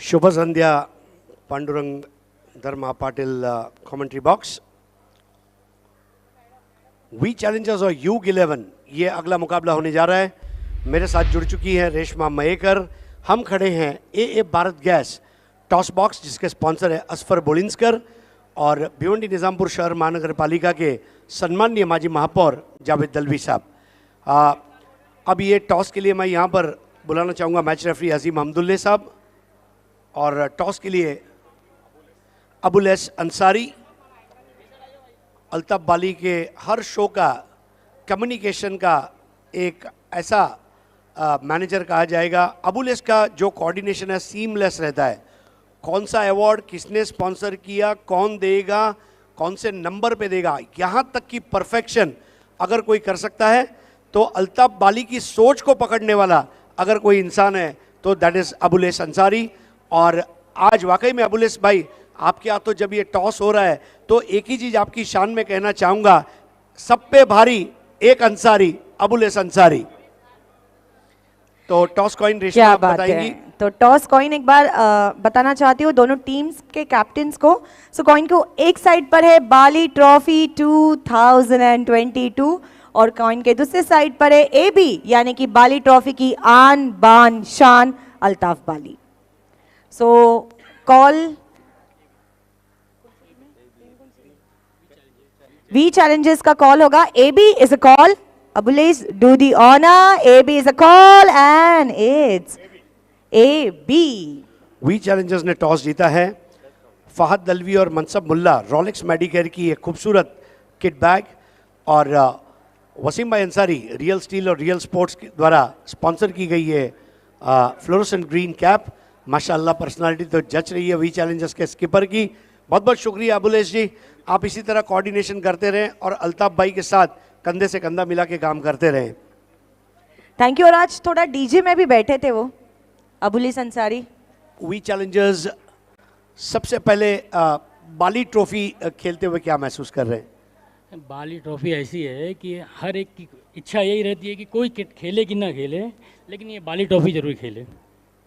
शुभ संध्या. Pandurang Dharma Patil commentary box. V challengers और U11 ये अगला मुकाबला होने जा रहा है. मेरे साथ जुड़ चुकी है रेशमा मयेकर. हम खड़े हैं AA Bharat gas toss box जिसके स्पॉन्सर है असफर बोलिंस्कर और भिवंडी निज़ामपुर शहर महानगर पालिका के सम्माननीय माजी महापौर जावेद दलवी साहब. अब ये टॉस के लिए मैं यहाँ पर बुलाना चाहूँगा मैच रेफरी अजीम हमदुल्ले साहब और टॉस के लिए अबुलैस अंसारी. अल्ताफ बाली के हर शो का कम्युनिकेशन का एक ऐसा मैनेजर कहा जाएगा. अबुलैस का जो कोऑर्डिनेशन है सीमलेस रहता है. कौन सा अवार्ड किसने स्पॉन्सर किया, कौन देगा, कौन से नंबर पे देगा, यहाँ तक की परफेक्शन अगर कोई कर सकता है तो अल्ताफ बाली की सोच को पकड़ने वाला अगर कोई इंसान है तो दैट इज़ अबुलैस अंसारी. और आज वाकई में अबुलैस भाई आपके हाथ तो जब ये टॉस हो रहा है तो एक ही चीज़ आपकी शान में कहना चाहूँगा, सब पे भारी एक अंसारी, अबुलैस अंसारी. तो टॉस कॉइन रेशमा क्या आप बात बताएंगी. है. तो टॉस कॉइन एक बार बताना चाहती हूँ दोनों टीम्स के कैप्टन्स को. सो कॉइन को एक साइड पर है बाली ट्रॉफी 2022 और कॉइन के दूसरे साइड पर है AB यानी कि बाली ट्रॉफी की आन बान शान अल्ताफ बाली. सो कॉल वी चैलेंजेस का कॉल होगा. AB is a call. Abulais, do the honor. AB is a call and it's AB. V challengers ने टॉस जीता है. फहद दलवी और मनसब मुल्ला रोलेक्स मेडिकेयर की एक खूबसूरत किट बैग और वसीम भाई अंसारी रियल स्टील और रियल स्पोर्ट्स द्वारा स्पॉन्सर की गई है फ्लोरोसेंट ग्रीन कैप. माशाल्लाह पर्सनालिटी तो जच रही है वी चैलेंजर्स के स्किपर की. बहुत बहुत शुक्रिया अबुलैस जी. आप इसी तरह कोऑर्डिनेशन करते रहें और अल्ताफ भाई के साथ कंधे से कंधा मिला के काम करते रहें. Thank you. और आज थोड़ा डीजे में भी बैठे थे वो अबुलैस अंसारी. वी चैलेंजर्स सबसे पहले बाली ट्रॉफी खेलते हुए क्या महसूस कर रहे हैं? बाली ट्रॉफी ऐसी है कि हर एक की इच्छा यही रहती है कि कोई खेले कि ना खेले, लेकिन ये बाली ट्रॉफी जरूर खेले.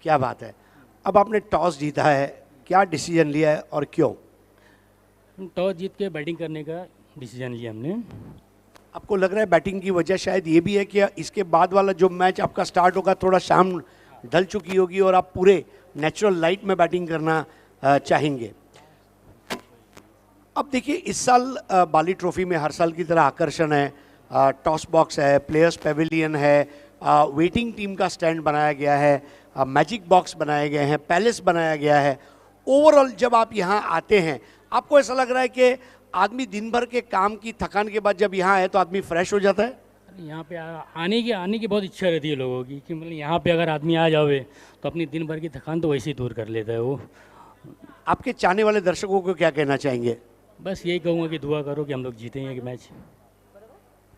क्या बात है. अब आपने टॉस जीता है, क्या डिसीजन लिया है और क्यों? टॉस जीत के बैटिंग करने का डिसीजन लिया हमने. आपको लग रहा है बैटिंग की वजह शायद ये भी है कि इसके बाद वाला जो मैच आपका स्टार्ट होगा थोड़ा शाम ढल चुकी होगी और आप पूरे नेचुरल लाइट में बैटिंग करना चाहेंगे. अब देखिए इस साल बाली ट्रॉफी में हर साल की तरह आकर्षण है टॉस बॉक्स है, प्लेयर्स पेविलियन है, वेटिंग टीम का स्टैंड बनाया गया है, मैजिक बॉक्स बनाए गए हैं, पैलेस बनाया गया है। ओवरऑल जब आप यहाँ आते हैं आपको ऐसा लग रहा है कि आदमी दिन भर के काम की थकान के बाद जब यहाँ आए तो आदमी फ्रेश हो जाता है? यहाँ पे आने की बहुत इच्छा रहती है लोगों की कि मतलब यहाँ पे अगर आदमी आ जावे तो अपनी दिन भर की थकान तो वैसे ही दूर कर लेता है वो। आपके चाहने वाले दर्शकों को क्या कहना चाहेंगे? बस यही कहूँगा कि दुआ करो कि हम लोग जीतेंगे कि मैच।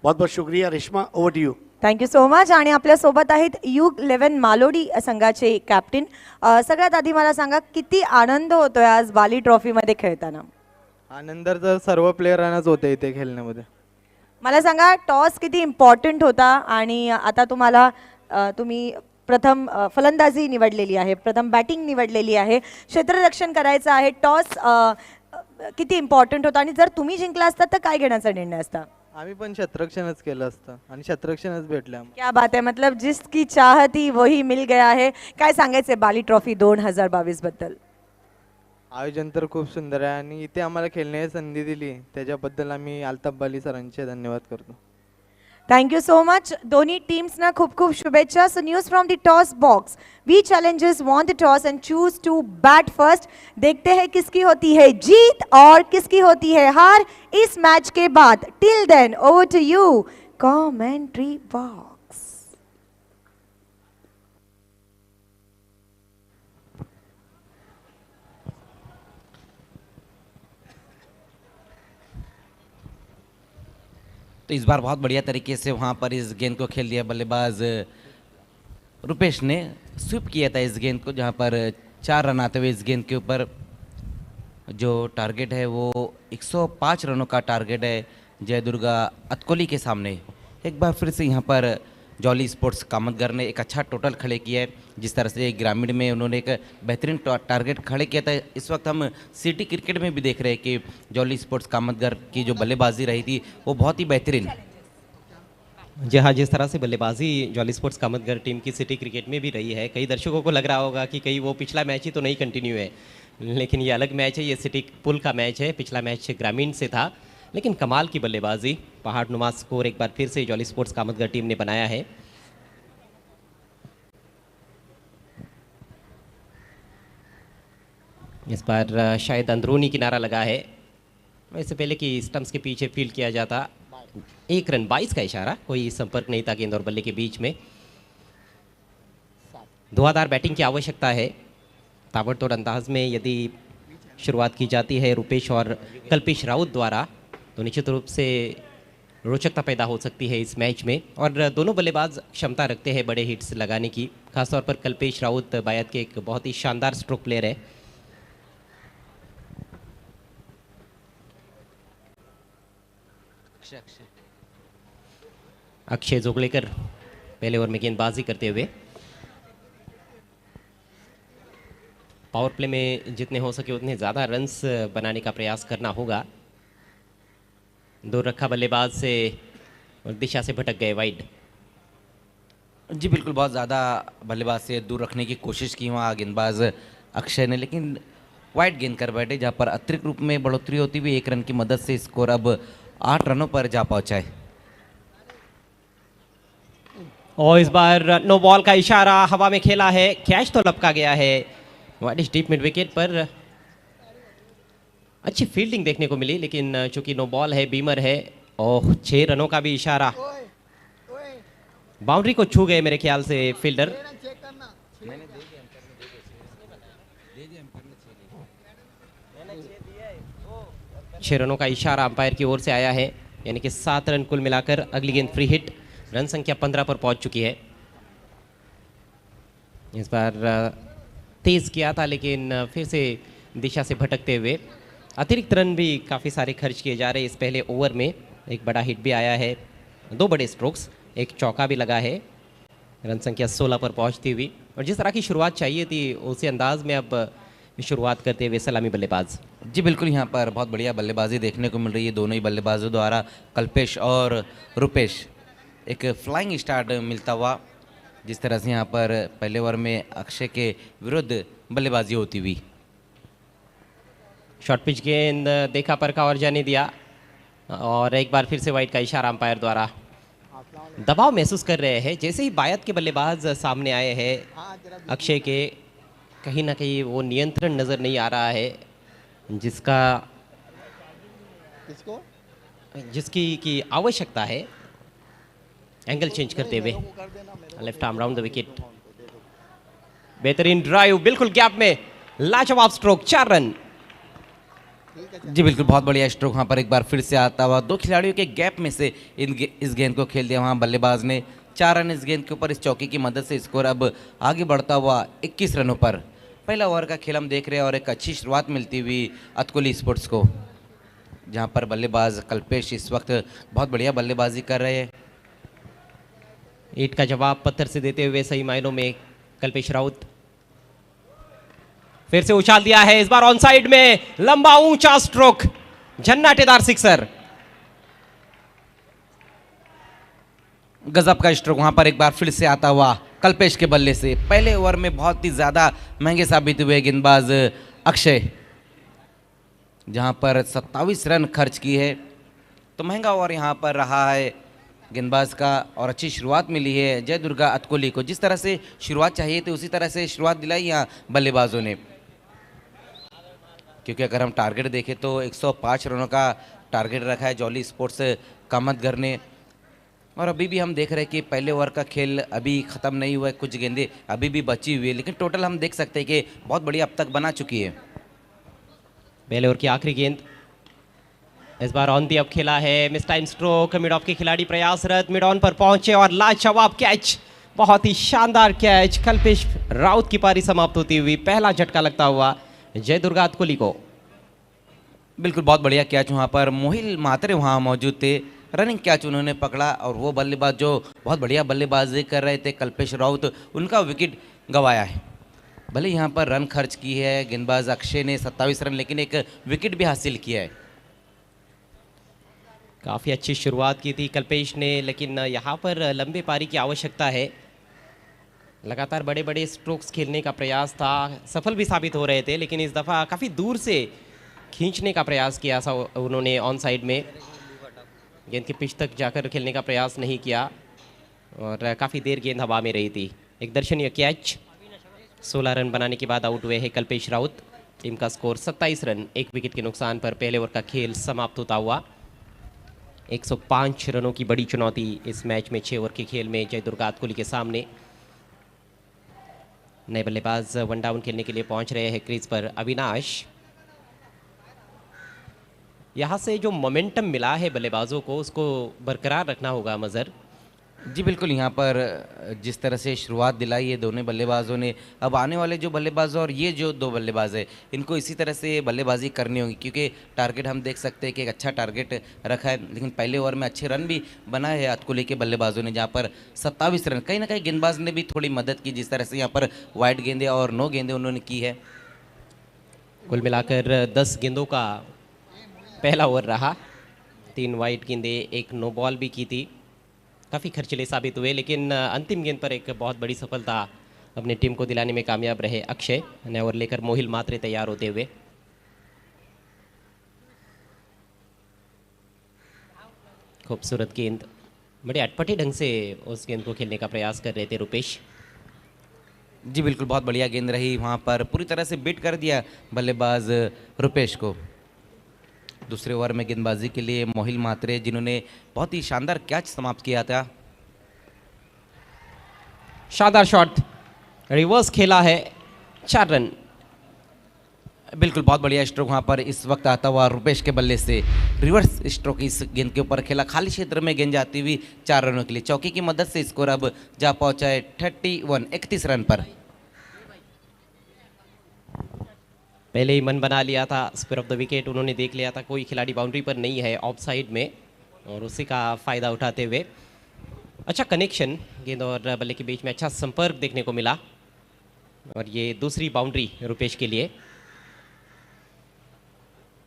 बहुत बहुत शुक्रिया Reshma, over to you. Thank you so much. आणि आपल्यासोबत आहेत U11 मालोडी संघाचे कॅप्टन. सगळ्यात आधी मला सांगा किती आनंद होतोय आज बाली ट्रॉफीमध्ये खेळताना? आनंद तर सर्व प्लेयरांनाच होते इथे खेळण्यामध्ये. मला सांगा टॉस किती इम्पॉर्टंट होता आणि आता तुम्हाला तुम्ही प्रथम फलंदाजी निवडलेली आहे, प्रथम बॅटिंग निवडलेली आहे, क्षेत्ररक्षण करायचं आहे. टॉस किती इम्पॉर्टंट होता आणि जर तुम्ही जिंकला असता तर काय घेण्याचा निर्णय असता? आम्ही पण क्षेत्ररक्षणच केलं असतं आणि क्षेत्ररक्षणच भेटलं आम्हाला. क्या बात है, मतलब जिसकी चाह थी वही मिल गया है. काय सांगायचे बाली ट्रॉफी 2022 बद्दल? आयोजन तर खूप सुंदर आहे आणि इथे आम्हाला खेळण्याची संधी दिली त्याच्याबद्दल आम्ही अल्ताफ बाली सरांचे धन्यवाद करतो. Thank you so much. दोन्ही टीम्सना खूप खूप शुभेच्छा. So news from the toss box. V challengers won the toss and choose to bat first. देखते हैं किसकी होती है जीत और किसकी होती है हार इस मैच के बाद. Till then over to you commentary box. तो इस बार बहुत बढ़िया तरीके से वहाँ पर इस गेंद को खेल दिया बल्लेबाज रुपेश ने. स्वीप किया था इस गेंद को, जहाँ पर 4 रन आते हुए इस गेंद के ऊपर जो टारगेट है वो 105 रनों का टारगेट है जय दुर्गा अतकोली के सामने. एक बार फिर से यहाँ पर जॉली स्पोर्ट्स कामतगर ने एक अच्छा टोटल खड़े किया है. जिस तरह से ग्रामीण में उन्होंने एक बेहतरीन टारगेट खड़े किया था, इस वक्त हम सिटी क्रिकेट में भी देख रहे हैं कि जॉली स्पोर्ट्स कामतगर की जो बल्लेबाजी रही थी वो बहुत ही बेहतरीन. जी हाँ, जिस तरह से बल्लेबाजी जॉली स्पोर्ट्स कामतगर टीम की सिटी क्रिकेट में भी रही है, कई दर्शकों को लग रहा होगा कि कहीं वो पिछला मैच ही तो नहीं कंटिन्यू है, लेकिन ये अलग मैच है. ये सिटी पुल का मैच है, पिछला मैच ग्रामीण से था. लेकिन कमाल की बल्लेबाजी, पहाड़ नुमा स्कोर एक बार फिर से जॉली स्पोर्ट्स कामतगर टीम ने बनाया है. इस बार शायद अंदरूनी किनारा लगा है, वैसे पहले कि स्टंप्स के पीछे फील्ड किया जाता. 1 रन 22 का इशारा, कोई संपर्क नहीं था गेंद और बल्ले के बीच में. धुआंधार बैटिंग की आवश्यकता है. ताबड़तोड़ अंदाज में यदि शुरुआत की जाती है रुपेश और कल्पेश राउत द्वारा तो निश्चित रूप से रोचकता पैदा हो सकती है इस मैच में. और दोनों बल्लेबाज क्षमता रखते हैं बड़े हिट्स लगाने की. खासतौर पर कल्पेश राउत बायत के एक बहुत ही शानदार स्ट्रोक प्लेयर है. अक्षय जोगलेकर पहले ओवर में गेंदबाजी करते हुए. पावर प्ले में जितने हो सके उतने ज़्यादा रन्स बनाने का प्रयास करना होगा. दूर रखा बल्लेबाज से और दिशा से भटक गए वाइड. जी बिल्कुल, बहुत ज़्यादा बल्लेबाज से दूर रखने की कोशिश की वहाँ गेंदबाज अक्षय ने, लेकिन वाइड गेंद कर बैठे, जहाँ पर अतिरिक्त रूप में बढ़ोतरी होती हुई 1 रन की मदद से स्कोर अब 8 रनों पर जा पहुँचा है. और इस बार नो बॉल का इशारा हवा में खेला है, कैच तो लपका गया है. वाइड स्टीप मिड विकेट पर अच्छी फील्डिंग देखने को मिली, लेकिन चूंकि नो बॉल है, बीमर है. और 6 रनों का भी इशारा, बाउंड्री को छू गए मेरे ख्याल से फील्डर. 6 रनों का इशारा अंपायर की ओर से आया है, यानी कि 7 रन कुल मिलाकर. अगली गेंद फ्री हिट, रन संख्या 15 पर पहुंच चुकी है. इस बार तेज किया था लेकिन फिर से दिशा से भटकते हुए. अतिरिक्त रन भी काफ़ी सारे खर्च किए जा रहे हैं इस पहले ओवर में. एक बड़ा हिट भी आया है, 2 बड़े स्ट्रोक्स, एक चौका भी लगा है. रन संख्या 16 पर पहुंचती हुई. और जिस तरह की शुरुआत चाहिए थी उसी अंदाज में अब शुरुआत करते हुए सलामी बल्लेबाज. जी बिल्कुल, यहाँ पर बहुत बढ़िया बल्लेबाजी देखने को मिल रही है दोनों ही बल्लेबाजों द्वारा. कल्पेश और रुपेश, एक फ्लाइंग स्टार्ट मिलता हुआ. जिस तरह से यहाँ पर पहले ओवर में अक्षय के विरुद्ध बल्लेबाजी होती हुई. शॉर्ट पिच गेंद देखा परखा और जाने दिया. और एक बार फिर से वाइड का इशारा अंपायर द्वारा। दबाव महसूस कर रहे हैं, जैसे ही बायत के बल्लेबाज सामने आए हैं अक्षय के, कहीं ना कहीं वो नियंत्रण नज़र नहीं आ रहा है जिसकी की आवश्यकता है। एंगल चेंज करते हुए left arm round the wicket, बेहतरीन ड्राइव, बिल्कुल गैप में लाजवाब स्ट्रोक, 4 रन। जी बिल्कुल, बहुत बढ़िया स्ट्रोक वहाँ पर एक बार फिर से आता हुआ। 2 खिलाड़ियों के गैप में से इस गेंद को खेल दिया वहाँ बल्लेबाज ने। 4 रन इस गेंद के ऊपर, इस चौके की मदद से स्कोर अब आगे बढ़ता हुआ 21 रनों पर। पहला ओवर का खेल हम देख रहे हैं और एक अच्छी शुरुआत मिलती हुई अतकुली स्पोर्ट्स को, जहाँ पर बल्लेबाज कल्पेश इस वक्त बहुत बढ़िया बल्लेबाजी कर रहे हैं। ईट का जवाब पत्थर से देते हुए सही मायनों में कल्पेश राउत। फिर से उछाल दिया है, इस बार ऑन साइड में लंबा ऊंचा स्ट्रोक, झन्नाटेदार सिक्सर। गजब का स्ट्रोक वहां पर एक बार फिर से आता हुआ कल्पेश के बल्ले से। पहले ओवर में बहुत ही ज्यादा महंगे साबित हुए गेंदबाज अक्षय, जहां पर 27 रन खर्च की है, तो महंगा ओवर यहां पर रहा है गेंदबाज का और अच्छी शुरुआत मिली है जय दुर्गा अतकोली को। जिस तरह से शुरुआत चाहिए थी उसी तरह से शुरुआत दिलाई यहाँ बल्लेबाजों ने, क्योंकि अगर हम टारगेट देखें तो 105 रनों का टारगेट रखा है जॉली स्पोर्ट्स कामतगर ने। और अभी भी हम देख रहे हैं कि पहले ओवर का खेल अभी ख़त्म नहीं हुआ है, कुछ गेंदें अभी भी बची हुई है, लेकिन टोटल हम देख सकते हैं कि बहुत बढ़िया अब तक बना चुकी है। पहले ओवर की आखिरी गेंद इस बार ऑन दी अब खेला है, miss time stroke, mid of के खिलाड़ी प्रयासरत, मिड ऑन पर पहुंचे और लाजवाब कैच, बहुत ही शानदार कैच। कल्पेश राउत की पारी समाप्त होती हुई पहला झटका लगता हुआ जय दुर्गा अतकोली को। बिल्कुल, बहुत बढ़िया कैच वहाँ पर, मोहिल मात्रे वहाँ मौजूद थे, रनिंग कैच उन्होंने पकड़ा और वो बल्लेबाज जो बहुत बढ़िया बल्लेबाजी कर रहे थे कल्पेश राउत, उनका विकेट गंवाया है। भले यहाँ पर रन खर्च की है गेंदबाज अक्षय ने 27 रन, लेकिन एक विकेट भी हासिल किया है। काफ़ी अच्छी शुरुआत की थी कल्पेश ने, लेकिन यहाँ पर लंबे पारी की आवश्यकता है। लगातार बड़े बड़े स्ट्रोक्स खेलने का प्रयास था, सफल भी साबित हो रहे थे, लेकिन इस दफ़ा काफ़ी दूर से खींचने का प्रयास किया था उन्होंने ऑन साइड में, गेंद के पिच तक जाकर खेलने का प्रयास नहीं किया और काफ़ी देर गेंद हवा में रही थी। एक दर्शनीय कैच, 16 रन बनाने के बाद आउट हुए हैं कल्पेश राउत। टीम का स्कोर 27 रन, 1 विकेट के नुकसान पर पहले ओवर का खेल समाप्त होता हुआ। 105 रनों की बड़ी चुनौती इस मैच में 6 ओवर के खेल में जय दुर्गा अतकोली के सामने। नए बल्लेबाज वन डाउन खेलने के लिए पहुंच रहे हैं क्रीज पर अविनाश। यहाँ से जो मोमेंटम मिला है बल्लेबाजों को, उसको बरकरार रखना होगा मजर। जी बिल्कुल, यहाँ पर जिस तरह से शुरुआत दिलाई है दोनों बल्लेबाजों ने, अब आने वाले जो बल्लेबाज और ये जो 2 बल्लेबाज है इनको इसी तरह से बल्लेबाजी करनी होगी, क्योंकि टारगेट हम देख सकते हैं कि एक अच्छा टारगेट रखा है, लेकिन पहले ओवर में अच्छे रन भी बनाए हैं अतकोली के बल्लेबाजों ने, जहाँ पर 27 रन। कहीं ना कहीं गेंदबाज ने भी थोड़ी मदद की, जिस तरह से यहाँ पर वाइड गेंदें और 9 गेंदें उन्होंने की है। कुल मिलाकर 10 गेंदों का पहला ओवर रहा, 3 वाइड गेंदें, 1 नो बॉल भी की थी। काफ़ी खर्चीले साबित हुए, लेकिन अंतिम गेंद पर एक बहुत बड़ी सफलता अपनी टीम को दिलाने में कामयाब रहे अक्षय। नए ओवर लेकर मोहिल मात्रे तैयार होते हुए। खूबसूरत गेंद, बड़े अटपटे ढंग से उस गेंद को खेलने का प्रयास कर रहे थे रुपेश। जी बिल्कुल, बहुत बढ़िया गेंद रही वहाँ पर, पूरी तरह से बीट कर दिया बल्लेबाज रुपेश को। दूसरे ओवर में गेंदबाजी के लिए मोहिल मात्रे, जिन्होंने बहुत ही शानदार कैच समाप्त किया था। शानदार शॉट, रिवर्स खेला है, 4 रन। बिल्कुल, बहुत बढ़िया स्ट्रोक वहाँ पर इस वक्त आता हुआ रुपेश के बल्ले से। रिवर्स स्ट्रोक इस गेंद के ऊपर खेला, खाली क्षेत्र में गेंद जाती हुई 4 रनों के लिए। चौकी की मदद से स्कोर अब जा पहुंचा है 31 रन पर। पहले ही मन बना लिया था स्क्वायर ऑफ द विकेट, उन्होंने देख लिया था कोई खिलाड़ी बाउंड्री पर नहीं है ऑफ साइड में, और उसी का फ़ायदा उठाते हुए अच्छा कनेक्शन, गेंद और बल्ले के बीच में अच्छा संपर्क देखने को मिला, और ये दूसरी बाउंड्री रुपेश के लिए।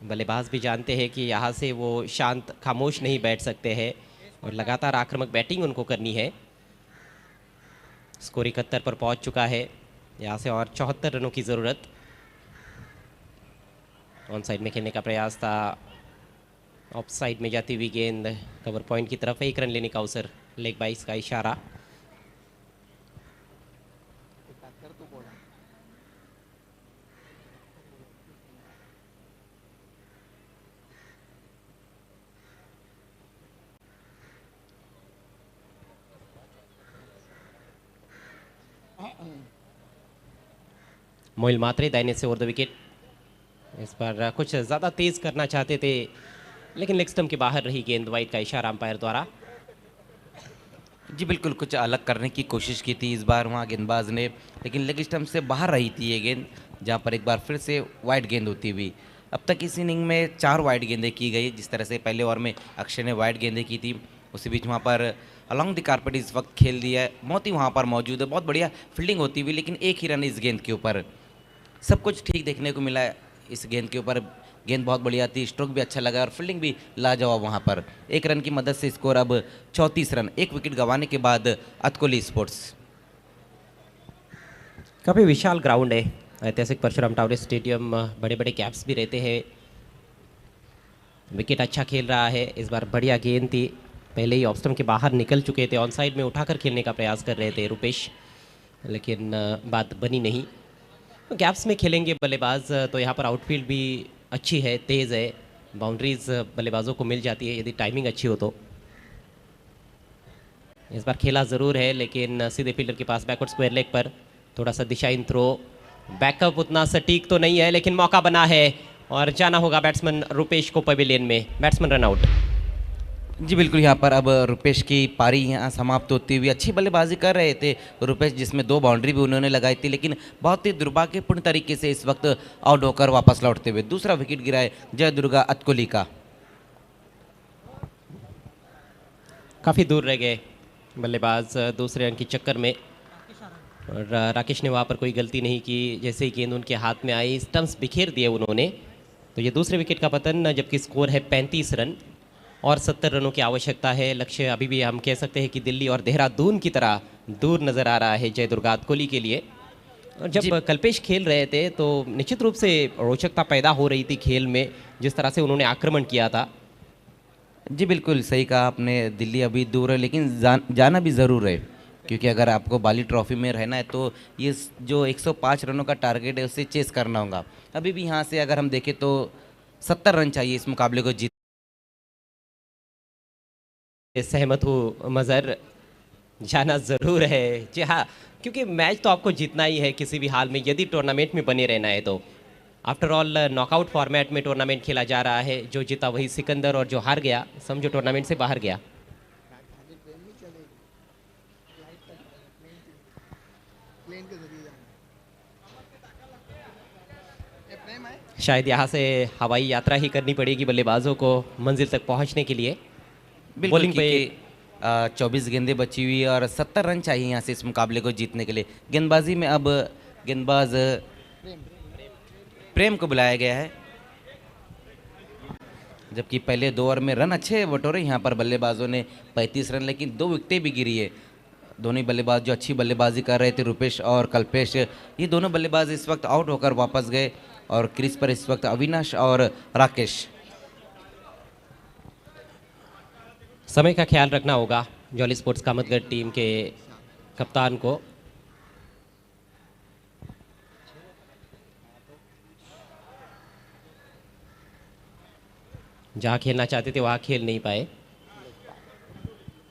बल्लेबाज भी जानते हैं कि यहाँ से वो शांत खामोश नहीं बैठ सकते हैं और लगातार आक्रामक बैटिंग उनको करनी है। स्कोर 71 पर पहुँच चुका है, यहाँ से और 74 रनों की ज़रूरत। ऑन साइड में खेलने का प्रयास था ऑफ साइड में जाती हुई गेंद कवर पॉइंट की तरफ, 1 रन लेने का अवसर, लेग बाइस का इशारा। मोइल मात्रे दाहिने से ओवर द विकेट। इस पर कुछ ज़्यादा तेज़ करना चाहते थे लेकिन लेग स्टंप के बाहर रही गेंद, वाइड का इशारा अंपायर द्वारा। जी बिल्कुल, कुछ अलग करने की कोशिश की थी इस बार वहाँ गेंदबाज ने, लेकिन लेग स्टंप से बाहर रही थी ये गेंद, जहाँ पर एक बार फिर से वाइड गेंद होती हुई। अब तक इस इनिंग में 4 वाइड गेंदें की गई, जिस तरह से पहले ओवर में अक्षय ने वाइड गेंदें की थी, उसी बीच वहाँ पर अलॉन्ग द कारपेट इस वक्त खेल दिया है। मोती वहाँ पर मौजूद है, बहुत बढ़िया फील्डिंग होती हुई, लेकिन एक ही रन इस गेंद के ऊपर। सब कुछ ठीक देखने को मिला है इस गेंद के ऊपर। गेंद बहुत बढ़िया थी, स्ट्रोक भी अच्छा लगा और फील्डिंग भी लाजवाब वहाँ पर। 1 रन की मदद से स्कोर अब 34 रन, 1 विकेट गंवाने के बाद अतकोली स्पोर्ट्स। काफ़ी विशाल ग्राउंड है ऐतिहासिक परशुराम टावर स्टेडियम, बड़े बड़े कैप्स भी रहते हैं। विकेट अच्छा खेल रहा है इस बार, बढ़िया गेंद थी, पहले ही ऑफ स्टंप के बाहर निकल चुके थे, ऑन साइड में उठाकर खेलने का प्रयास कर रहे थे रुपेश, लेकिन बात बनी नहीं। गैप्स में खेलेंगे बल्लेबाज तो यहाँ पर आउटफील्ड भी अच्छी है, तेज़ है, बाउंड्रीज बल्लेबाजों को मिल जाती है यदि टाइमिंग अच्छी हो तो। इस बार खेला ज़रूर है लेकिन सीधे फील्डर के पास बैकवर्ड स्क्वायर लेग पर थोड़ा सा दिशाहीन थ्रो, बैकअप उतना सटीक तो नहीं है लेकिन मौका बना है और जाना होगा बैट्समैन रुपेश को पवेलियन में। Batsman run out. जी बिल्कुल, यहाँ पर अब रुपेश की पारी यहाँ समाप्त होती हुई। अच्छी बल्लेबाजी कर रहे थे रुपेश, जिसमें 2 बाउंड्री भी उन्होंने लगाई थी, लेकिन बहुत ही दुर्भाग्यपूर्ण तरीके से इस वक्त आउट होकर वापस लौटते हुए दूसरा विकेट गिरा है जय दुर्गा अतकोली का। काफ़ी दूर रह गए बल्लेबाज दूसरे रन के चक्कर में, और राकेश ने वहाँ पर कोई गलती नहीं की। जैसे ही गेंद उनके हाथ में आई, स्टंप्स बिखेर दिए उन्होंने, तो ये दूसरे विकेट का पतन, जबकि स्कोर है 35 रन और 70 रनों की आवश्यकता है। लक्ष्य अभी भी हम कह सकते हैं कि दिल्ली और देहरादून की तरह दूर नज़र आ रहा है जय दुर्गा अतकोली के लिए। और जब कल्पेश खेल रहे थे तो निश्चित रूप से रोचकता पैदा हो रही थी खेल में, जिस तरह से उन्होंने आक्रमण किया था। जी बिल्कुल सही कहा आपने, दिल्ली अभी दूर है लेकिन जाना भी ज़रूर है, क्योंकि अगर आपको बाली ट्रॉफी में रहना है तो ये जो 105 रनों का टारगेट है उससे चेस करना होगा। अभी भी यहाँ से अगर हम देखें तो 70 रन चाहिए इस मुकाबले को जीत। सहमत हूँ मज़र, जाना ज़रूर है। जी हाँ, क्योंकि मैच तो आपको जीतना ही है किसी भी हाल में, यदि टूर्नामेंट में बने रहना है तो। आफ्टर ऑल नॉकआउट फॉर्मेट में टूर्नामेंट खेला जा रहा है, जो जीता वही सिकंदर और जो हार गया समझो टूर्नामेंट से बाहर गया। शायद यहाँ से हवाई यात्रा ही करनी पड़ेगी बल्लेबाजों को मंजिल तक पहुँचने के लिए। बॉलिंग पे 24 गेंदें बची हुई और 70 रन चाहिए यहाँ से इस मुकाबले को जीतने के लिए। गेंदबाजी में अब गेंदबाज प्रेम को बुलाया गया है, जबकि पहले 2 ओवर में रन अच्छे बटोरे यहाँ पर बल्लेबाजों ने 35 रन, लेकिन 2 विकेटें भी गिरी है। दोनों ही बल्लेबाज जो अच्छी बल्लेबाजी कर रहे थे, रुपेश और कल्पेश, ये दोनों बल्लेबाज इस वक्त आउट होकर वापस गए और क्रीज पर इस वक्त अविनाश और राकेश। समय का ख्याल रखना होगा जॉली स्पोर्ट्स कामतगढ़ टीम के कप्तान को। जहाँ खेलना चाहते थे वहाँ खेल नहीं पाए।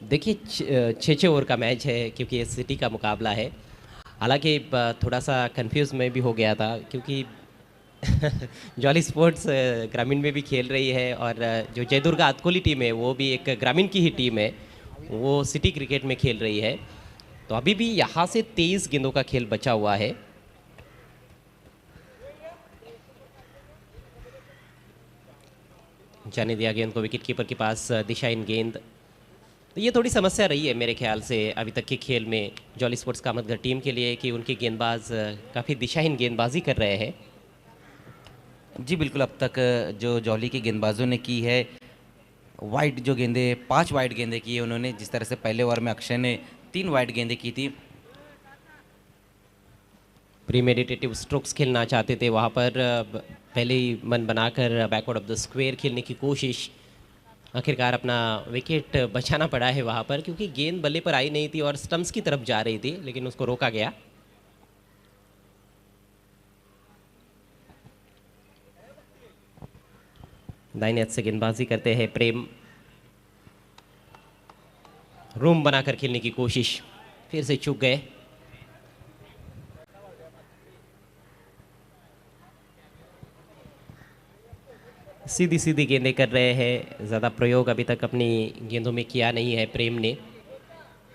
देखिए 6 ओवर का मैच है क्योंकि ये सिटी का मुकाबला है। हालांकि थोड़ा सा कंफ्यूज मैं भी हो गया था क्योंकि जॉली स्पोर्ट्स ग्रामीण में भी खेल रही है और जो जय दुर्गा अतकोली टीम है वो भी एक ग्रामीण की ही टीम है, वो सिटी क्रिकेट में खेल रही है। तो अभी भी यहाँ से 23 गेंदों का खेल बचा हुआ है। जाने दिया गेंद को विकेट कीपर के पास, दिशाहीन गेंद। तो ये थोड़ी समस्या रही है मेरे ख्याल से अभी तक के खेल में जॉली स्पोर्ट्स कामतगढ़ टीम के लिए कि उनके गेंदबाज काफ़ी दिशाहीन गेंदबाजी कर रहे हैं। जी बिल्कुल, अब तक जो जॉली के गेंदबाजों ने की है वाइड जो गेंदें, 5 वाइड गेंदें की है उन्होंने। जिस तरह से पहले ओवर में अक्षय ने 3 वाइड गेंदें की थी। प्रीमेडिटेटिव स्ट्रोक्स खेलना चाहते थे, वहाँ पर पहले ही मन बनाकर बैकवर्ड ऑफ द स्क्वायर खेलने की कोशिश, आखिरकार अपना विकेट बचाना पड़ा है वहाँ पर, क्योंकि गेंद बल्ले पर आई नहीं थी और स्टंप्स की तरफ जा रही थी, लेकिन उसको रोका गया। दाहिने हाथ से गेंदबाजी करते हैं प्रेम। रूम बनाकर खेलने की कोशिश, फिर से चूक गए। सीधी सीधी गेंदें कर रहे हैं, ज़्यादा प्रयोग अभी तक अपनी गेंदों में किया नहीं है प्रेम ने।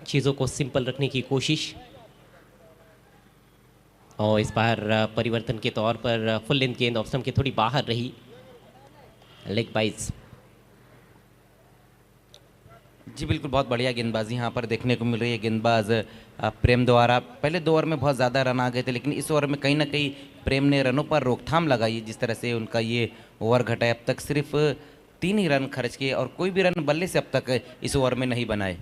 चीज़ों को सिंपल रखने की कोशिश, और इस बार परिवर्तन के तौर पर फुल लेंथ गेंद ऑफ स्टंप के थोड़ी बाहर रही, लेग बाइज। जी बिल्कुल, बहुत बढ़िया गेंदबाजी यहाँ पर देखने को मिल रही है गेंदबाज प्रेम द्वारा। पहले 2 ओवर में बहुत ज़्यादा रन आ गए थे, लेकिन इस ओवर में कहीं ना कहीं प्रेम ने रनों पर रोकथाम लगाई। जिस तरह से उनका ये ओवर घटा है, अब तक सिर्फ 3 ही रन खर्च किए और कोई भी रन बल्ले से अब तक इस ओवर में नहीं बनाए।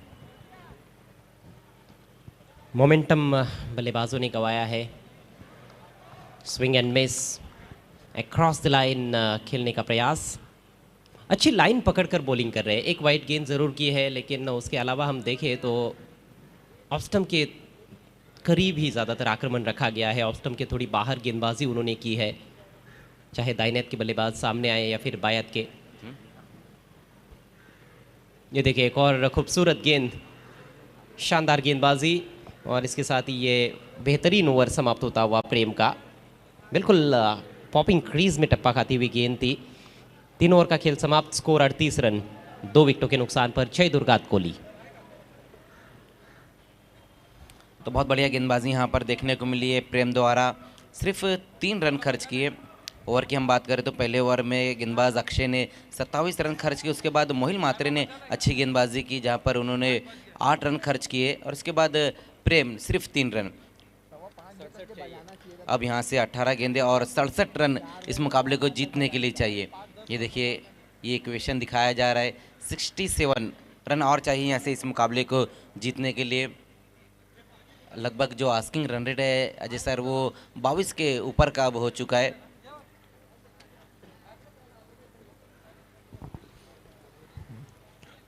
मोमेंटम बल्लेबाजों ने गंवाया है। Swing and miss, across the line खेलने का प्रयास। अच्छी लाइन पकड़कर बॉलिंग कर रहे हैं। एक वाइड गेंद ज़रूर की है, लेकिन उसके अलावा हम देखें तो ऑफ स्टंप के करीब ही ज़्यादातर आक्रमण रखा गया है। ऑफ स्टंप के थोड़ी बाहर गेंदबाजी उन्होंने की है, चाहे दाहिने हाथ के बल्लेबाज सामने आए या फिर बाएं हाथ के। ये देखिए एक और खूबसूरत गेंद, शानदार गेंदबाजी, और इसके साथ ही ये बेहतरीन ओवर समाप्त होता हुआ प्रेम का। बिल्कुल पॉपिंग क्रीज में टप्पा खाती हुई गेंद थी। 3 ओवर का खेल समाप्त, स्कोर 38 रन, 2 विकेटों के नुकसान पर जय दुर्गात कोहली। तो बहुत बढ़िया गेंदबाजी यहाँ पर देखने को मिली है प्रेम द्वारा। सिर्फ 3 रन खर्च किए। ओवर की हम बात करें तो पहले ओवर में गेंदबाज अक्षय ने 27 रन खर्च किए। उसके बाद मोहिल मात्रे ने अच्छी गेंदबाजी की, जहाँ पर उन्होंने 8 रन खर्च किए, और उसके बाद प्रेम सिर्फ 3 रन। अब यहाँ से 18 गेंदें और 67 रन इस मुकाबले को जीतने के लिए चाहिए। ये देखिए, ये इक्वेशन दिखाया जा रहा है। 67 रन और चाहिए यहाँ से इस मुकाबले को जीतने के लिए। लगभग जो आस्किंग रन रेट है अजय सर, वो 22 के ऊपर का अब हो चुका है।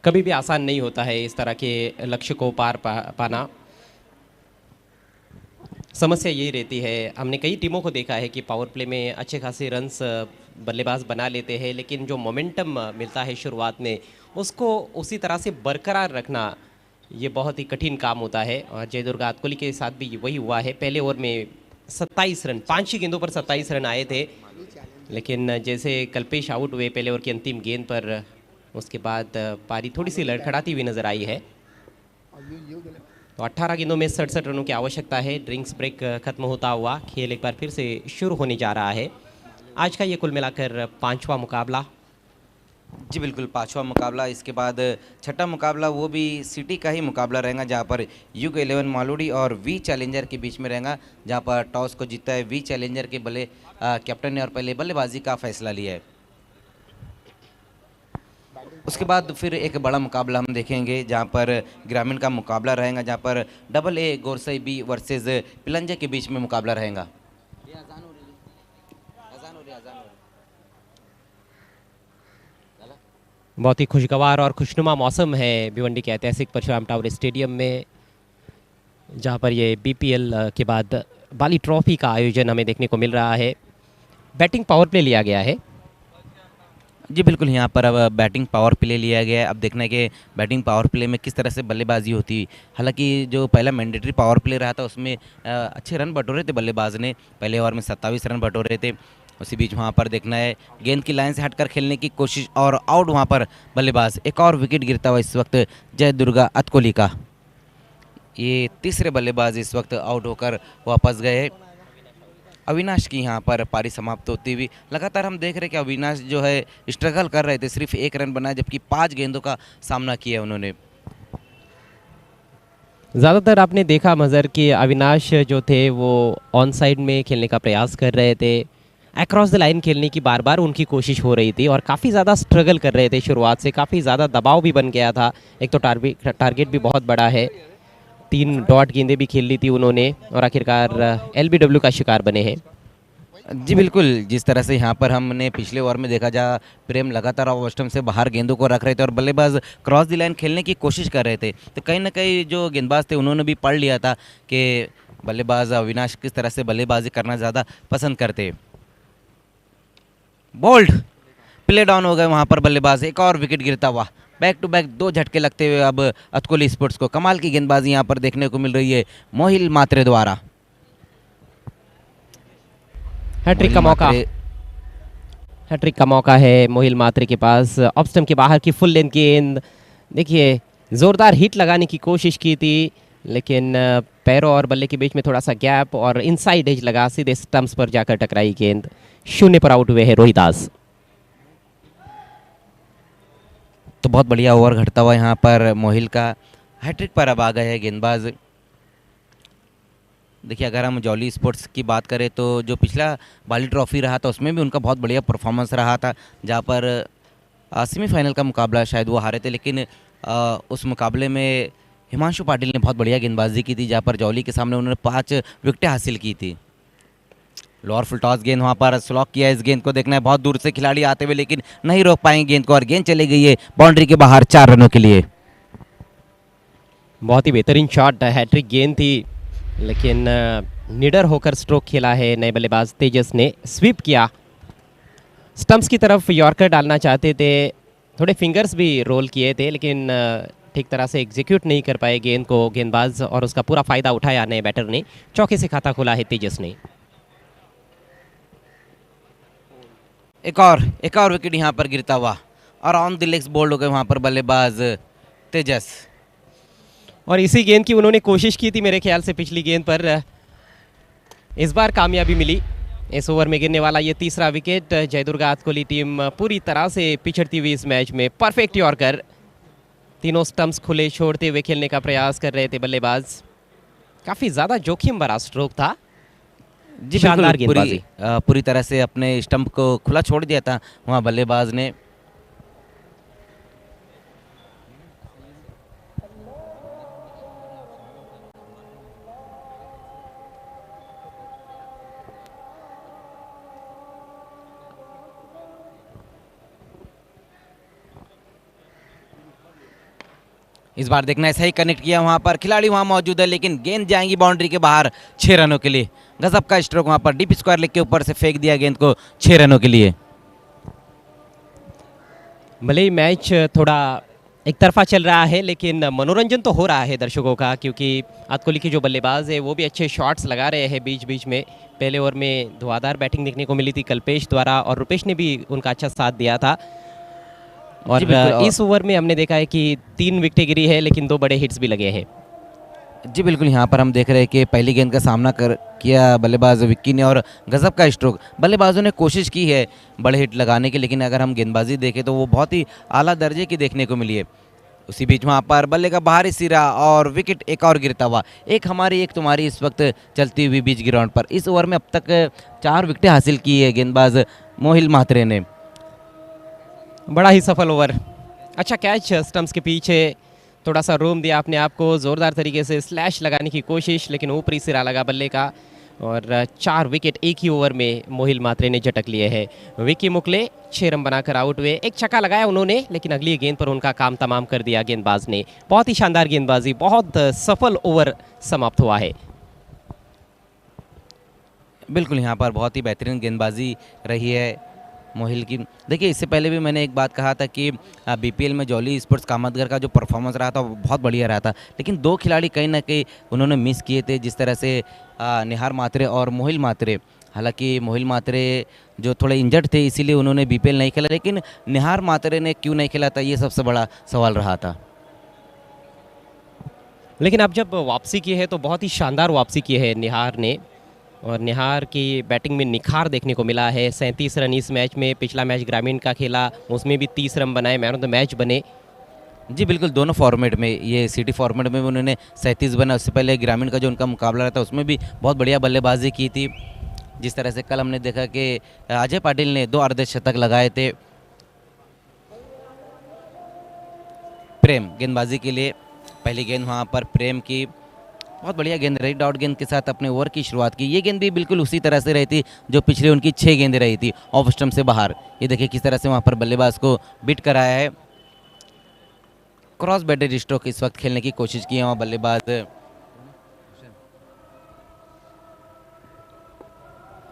कभी भी आसान नहीं होता है इस तरह के लक्ष्य को पार पाना। समस्या यही रहती है। हमने कई टीमों को देखा है कि पावर प्ले में अच्छे खासे रन्स बल्लेबाज बना लेते हैं, लेकिन जो मोमेंटम मिलता है शुरुआत में, उसको उसी तरह से बरकरार रखना ये बहुत ही कठिन काम होता है। और जय दुर्गात कोहली के साथ भी वही हुआ है। पहले ओवर में 27 रन, 5 ही गेंदों पर 27 रन आए थे, लेकिन जैसे कल्पेश आउट हुए पहले ओवर की अंतिम गेंद पर, उसके बाद पारी थोड़ी सी लड़खड़ाती हुई नजर आई है। तो 18 गेंदों में 67 रनों की आवश्यकता है। ड्रिंक्स ब्रेक खत्म होता हुआ खेल एक बार फिर से शुरू होने जा रहा है। आज का ये कुल मिलाकर 5वां मुकाबला। जी बिल्कुल, 5वां मुकाबला। इसके बाद 6ठा मुकाबला वो भी सिटी का ही मुकाबला रहेगा, जहाँ पर यूके 11 मालूडी और वी चैलेंजर के बीच में रहेगा, जहाँ पर टॉस को जीता है वी चैलेंजर के कैप्टन ने और पहले बल्लेबाजी का फैसला लिया है। उसके बाद फिर एक बड़ा मुकाबला हम देखेंगे, जहाँ पर ग्रामीण का मुकाबला रहेगा, जहाँ पर AA गोरसई बी वर्सेस पिलंजे के बीच में मुकाबला रहेगा। बहुत ही खुशगवार और खुशनुमा मौसम है भिवंडी के ऐतिहासिक परशुराम टावर स्टेडियम में, जहाँ पर ये BPL के बाद बाली ट्रॉफी का आयोजन हमें देखने को मिल रहा है। बैटिंग पावर प्ले लिया गया है। जी बिल्कुल, यहाँ पर अब बैटिंग पावर प्ले लिया गया है। अब देखना है कि बैटिंग पावर प्ले में किस तरह से बल्लेबाजी होती है। हालांकि जो पहला मैंडेटरी पावर प्ले रहा था, उसमें अच्छे रन बटोरे थे बल्लेबाज ने। पहले ओवर में 27 रन बटोरे थे। उसी बीच वहाँ पर देखना है गेंद की लाइन से हटकर खेलने की कोशिश, और आउट वहाँ पर बल्लेबाज। एक और विकेट गिरता हुआ इस वक्त जय दुर्गा अतकोली का। ये तीसरे बल्लेबाज इस वक्त आउट होकर वापस गए। अविनाश की यहाँ पर पारी समाप्त होती हुई लगातार हम देख रहे हैं कि अविनाश जो है स्ट्रगल कर रहे थे। सिर्फ 1 रन बनाया, जबकि 5 गेंदों का सामना किया उन्होंने। ज़्यादातर आपने देखा मज़र कि अविनाश जो थे वो ऑन साइड में खेलने का प्रयास कर रहे थे। अक्रॉस द लाइन खेलने की बार बार उनकी कोशिश हो रही थी और काफ़ी ज़्यादा स्ट्रगल कर रहे थे शुरुआत से। काफ़ी ज़्यादा दबाव भी बन गया था। एक तो टारगेट भी बहुत बड़ा है। 3 डॉट गेंदें भी खेल ली थी उन्होंने और आखिरकार LBW का शिकार बने हैं। जी बिल्कुल, जिस तरह से यहाँ पर हमने पिछले ओवर में देखा, जहाँ प्रेम लगातार ऑफ स्टंप से बाहर गेंदों को रख रहे थे और बल्लेबाज क्रॉस द लाइन खेलने की कोशिश कर रहे थे, तो कहीं ना कहीं जो गेंदबाज थे उन्होंने भी पढ़ लिया था कि बल्लेबाज अविनाश किस तरह से बल्लेबाजी करना ज़्यादा पसंद करते। बोल्ड प्ले डाउन हो गए वहाँ पर बल्लेबाज, एक और विकेट गिरता हुआ। बैक टू बैक 2 झटके लगते हुए अब अतकोली स्पोर्ट्स को कमाल की गेंदबाजी यहाँ पर देखने को मिल रही है मोहिल मात्रे द्वारा। हैट्रिक का मौका, हैट्रिक का मौका है मोहिल मात्रे के पास। ऑफ स्टंप के बाहर की फुल लेंथ गेंद, देखिए जोरदार हिट लगाने की कोशिश की थी, लेकिन पैरों और बल्ले के बीच में थोड़ा सा गैप और इनसाइड एज लगा सीधे स्टंप्स पर जाकर टकराई गेंद। 0 पर आउट हुए हैं रोहिदास। तो बहुत बढ़िया ओवर घटता हुआ यहाँ पर मोहिल का, हैट्रिक पर अब आ गए हैं गेंदबाज। देखिए अगर हम जॉली स्पोर्ट्स की बात करें तो जो पिछला बाली ट्रॉफी रहा था उसमें भी उनका बहुत बढ़िया परफॉर्मेंस रहा था, जहाँ पर सेमीफाइनल का मुकाबला शायद वो हारे थे, लेकिन उस मुकाबले में हिमांशु पाटिल ने बहुत बढ़िया गेंदबाजी की थी, जहाँ पर जॉली के सामने उन्होंने 5 विकेटें हासिल की थी। लोअर फुल टॉस गेंद वहाँ पर स्लॉक किया, इस गेंद को देखना है बहुत दूर से खिलाड़ी आते हुए, लेकिन नहीं रोक पाएंगे गेंद को और गेंद चली गई है बाउंड्री के बाहर 4 रनों के लिए। बहुत ही बेहतरीन शॉट, हैट्रिक गेंद थी, लेकिन निडर होकर स्ट्रोक खेला है नए बल्लेबाज तेजस ने, स्वीप किया। स्टंप्स की तरफ यॉर्कर डालना चाहते थे, थोड़े फिंगर्स भी रोल किए थे, लेकिन ठीक तरह से एग्जीक्यूट नहीं कर पाए गेंद को गेंदबाज, और उसका पूरा फायदा उठाया नए बैटर ने। चौके से खाता खोला है तेजस ने। एक और विकेट यहाँ पर गिरता हुआ और ऑन द लेग्स बोल्ड हो गए वहाँ पर बल्लेबाज तेजस। और इसी गेंद की उन्होंने कोशिश की थी मेरे ख्याल से पिछली गेंद पर, इस बार कामयाबी मिली। इस ओवर में गिरने वाला ये तीसरा विकेट। जयदुर्गा अतकोली टीम पूरी तरह से पिछड़ती हुई इस मैच में। परफेक्ट यॉर्कर, तीनों स्टंप्स खुले छोड़ते हुए खेलने का प्रयास कर रहे थे बल्लेबाज। काफ़ी ज़्यादा जोखिम भरा स्ट्रोक था। जी शानदार बिल्कुल, गेंदबाजी। पूरी तरह से अपने स्टंप को खुला छोड़ दिया था वहाँ बल्लेबाज ने। इस बार देखना है, सही कनेक्ट किया वहाँ पर, खिलाड़ी वहाँ मौजूद है, लेकिन गेंद जाएंगी बाउंड्री के बाहर 6 रनों के लिए। गजब का स्ट्रोक वहाँ पर, डीप स्क्वायर लेग के ऊपर से फेंक दिया गेंद को 6 रनों के लिए। भले ही मैच थोड़ा एक तरफा चल रहा है, लेकिन मनोरंजन तो हो रहा है दर्शकों का, क्योंकि अतकोली के जो बल्लेबाज है वो भी अच्छे शॉट्स लगा रहे हैं बीच बीच में। पहले ओवर में धुआंधार बैटिंग देखने को मिली थी कल्पेश द्वारा, और रुपेश ने भी उनका अच्छा साथ दिया था। और इस ओवर में हमने देखा है कि 3 विकेटें गिरी है, लेकिन 2 बड़े हिट्स भी लगे हैं। जी बिल्कुल, यहाँ पर हम देख रहे हैं कि पहली गेंद का सामना किया बल्लेबाज विक्की ने, और गजब का स्ट्रोक। बल्लेबाजों ने कोशिश की है बड़े हिट लगाने की, लेकिन अगर हम गेंदबाजी देखें तो वो बहुत ही आला दर्जे की देखने को मिली है। उसी बीच वहाँ पर बल्ले का बाहरी सिरा और विकेट एक और गिरता हुआ। एक हमारी एक तुम्हारी इस वक्त चलती हुई बीच ग्राउंड पर। इस ओवर में अब तक 4 विकेटें हासिल की है गेंदबाज मोहिल मात्रे ने। बड़ा ही सफल ओवर, अच्छा कैच स्टंप्स के पीछे, थोड़ा सा रूम दिया अपने आप को, ज़ोरदार तरीके से स्लैश लगाने की कोशिश, लेकिन ऊपरी सिरा लगा बल्ले का, और 4 विकेट एक ही ओवर में मोहिल मात्रे ने झटक लिए हैं। विकी मुकले 6 रन बनाकर आउट हुए। एक छक्का लगाया उन्होंने, लेकिन अगली गेंद पर उनका काम तमाम कर दिया गेंदबाज ने। बहुत ही शानदार गेंदबाजी, बहुत सफल ओवर समाप्त हुआ है। बिल्कुल, यहाँ पर बहुत ही बेहतरीन गेंदबाजी रही है मोहिल की। देखिए इससे पहले भी मैंने एक बात कहा था कि बीपीएल में जॉली स्पोर्ट्स कामतगर का जो परफॉर्मेंस रहा था वो बहुत बढ़िया रहा था, लेकिन 2 खिलाड़ी कहीं ना कहीं उन्होंने मिस किए थे, जिस तरह से निहार मात्रे और मोहिल मात्रे। हालांकि मोहिल मात्रे जो थोड़े इंजर्ड थे इसीलिए उन्होंने बीपीएल नहीं खेला, लेकिन निहार मात्रे ने क्यों नहीं खेला था ये सबसे बड़ा सवाल रहा था। लेकिन अब जब वापसी की है तो बहुत ही शानदार वापसी की है निहार ने, और निहार की बैटिंग में निखार देखने को मिला है। 37 रन इस मैच में, पिछला मैच ग्रामीण का खेला उसमें भी 30 रन बनाए, मैन ऑफ द मैच बने। जी बिल्कुल, दोनों फॉर्मेट में, ये सिटी फॉर्मेट में भी उन्होंने 37 बना, उससे पहले ग्रामीण का जो उनका मुकाबला रहा था उसमें भी बहुत बढ़िया बल्लेबाजी की थी। जिस तरह से कल हमने देखा कि अजय पाटिल ने 2 अर्धशतक लगाए थे। प्रेम गेंदबाजी के लिए, पहली गेंद वहाँ पर प्रेम की, बहुत बढ़िया गेंद रही, डॉट गेंद के साथ अपने ओवर की शुरुआत की। ये गेंद भी बिल्कुल उसी तरह से रही थी जो पिछले उनकी 6 गेंदें रही थी ऑफ स्टंप से बाहर। ये देखिए किस तरह से वहाँ पर बल्लेबाज को बीट कराया है। क्रॉस बैटेड स्ट्रोक इस वक्त खेलने की कोशिश की है वहाँ बल्लेबाज।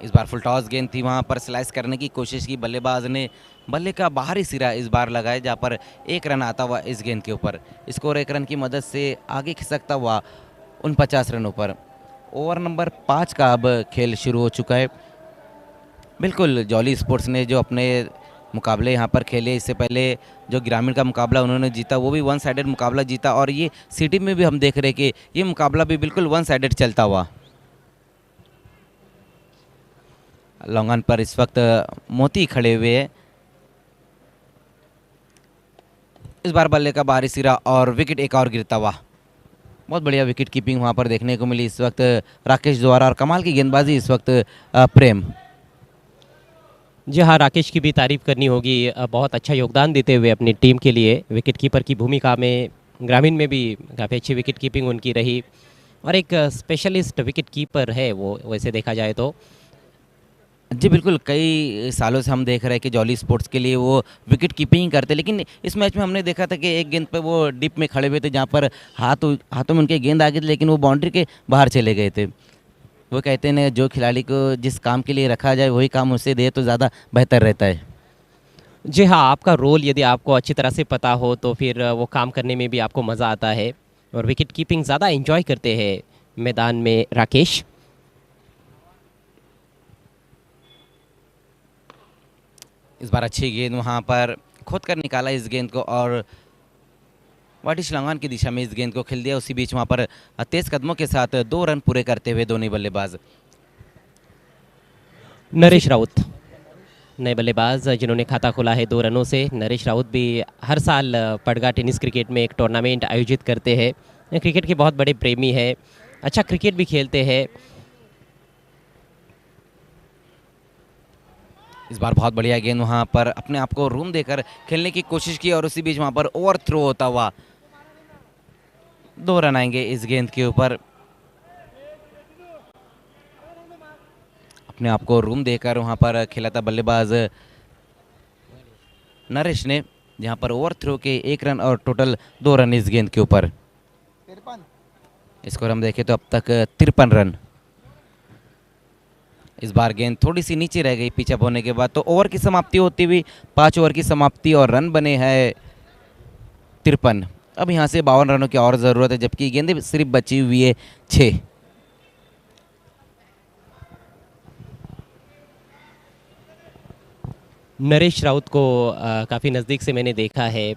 इस बार फुल टॉस गेंद थी, वहाँ पर स्लाइस करने की कोशिश की बल्लेबाज ने। बल्ले का बाहरी सिरा इस बार लगाए जहाँ पर 1 रन आता हुआ इस गेंद के ऊपर। स्कोर 1 रन की मदद से आगे खिसकता हुआ 49 रनों पर। ओवर नंबर 5 का अब खेल शुरू हो चुका है। बिल्कुल जॉली स्पोर्ट्स ने जो अपने मुकाबले यहाँ पर खेले, इससे पहले जो ग्रामीण का मुकाबला उन्होंने जीता वो भी 1 साइडेड मुकाबला जीता, और ये सिटी में भी हम देख रहे कि ये मुकाबला भी बिल्कुल 1 साइडेड चलता हुआ। लॉन्ग ऑन पर इस वक्त मोती खड़े हुए हैं। इस बार बल्ले का बाहरी सिरा और विकेट एक और गिरता हुआ। बहुत बढ़िया विकेट कीपिंग वहाँ पर देखने को मिली इस वक्त राकेश द्वारा, और कमाल की गेंदबाजी इस वक्त प्रेम। जी हाँ, राकेश की भी तारीफ करनी होगी, बहुत अच्छा योगदान देते हुए अपनी टीम के लिए विकेट कीपर की भूमिका में। ग्रामीण में भी काफ़ी अच्छी विकेट कीपिंग उनकी रही, और एक स्पेशलिस्ट विकेट कीपर है वो, वैसे देखा जाए तो। जी बिल्कुल, कई सालों से हम देख रहे हैं कि जॉली स्पोर्ट्स के लिए वो विकेट कीपिंग करते, लेकिन इस मैच में हमने देखा था कि एक गेंद पे वो डिप में खड़े हुए थे जहाँ पर हाथों में उनके गेंद आ गई थी, लेकिन वो बाउंड्री के बाहर चले गए थे। वो कहते हैं जो खिलाड़ी को जिस काम के लिए रखा जाए वही काम उसे दे तो ज़्यादा बेहतर रहता है। जी हाँ, आपका रोल यदि आपको अच्छी तरह से पता हो तो फिर वो काम करने में भी आपको मज़ा आता है, और विकेट कीपिंग ज़्यादा एंजॉय करते हैं मैदान में राकेश। इस बार अच्छी गेंद वहाँ पर खोद कर निकाला इस गेंद को, और वाटिश लंगान की दिशा में इस गेंद को खेल दिया। उसी बीच वहाँ पर तेज कदमों के साथ 2 रन पूरे करते हुए दोनों बल्लेबाज। नरेश राउत नए बल्लेबाज जिन्होंने खाता खोला है 2 रनों से। नरेश राउत भी हर साल पड़गा टेनिस क्रिकेट में एक टूर्नामेंट आयोजित करते हैं। क्रिकेट के बहुत बड़े प्रेमी है, अच्छा क्रिकेट भी खेलते हैं। इस बार बहुत बढ़िया गेंद वहाँ पर अपने आप को रूम देकर खेलने की कोशिश की, और उसी बीच वहाँ पर ओवर थ्रो होता हुआ 2 रन आएंगे इस गेंद के ऊपर। अपने आप को रूम देकर वहाँ पर खेला था बल्लेबाज नरेश ने, जहाँ पर ओवर थ्रो के 1 रन और टोटल 2 रन इस गेंद के ऊपर। स्कोर हम देखें तो अब तक 53 रन। इस बार गेंद थोड़ी सी नीचे रह गई पिचअप होने के बाद, तो ओवर की समाप्ति होती हुई 5 ओवर की समाप्ति, और रन बने हैं 53। अब यहाँ से 52 रनों की और ज़रूरत है, जबकि गेंदें सिर्फ बची हुई है 6। नरेश राउत को काफ़ी नज़दीक से मैंने देखा है।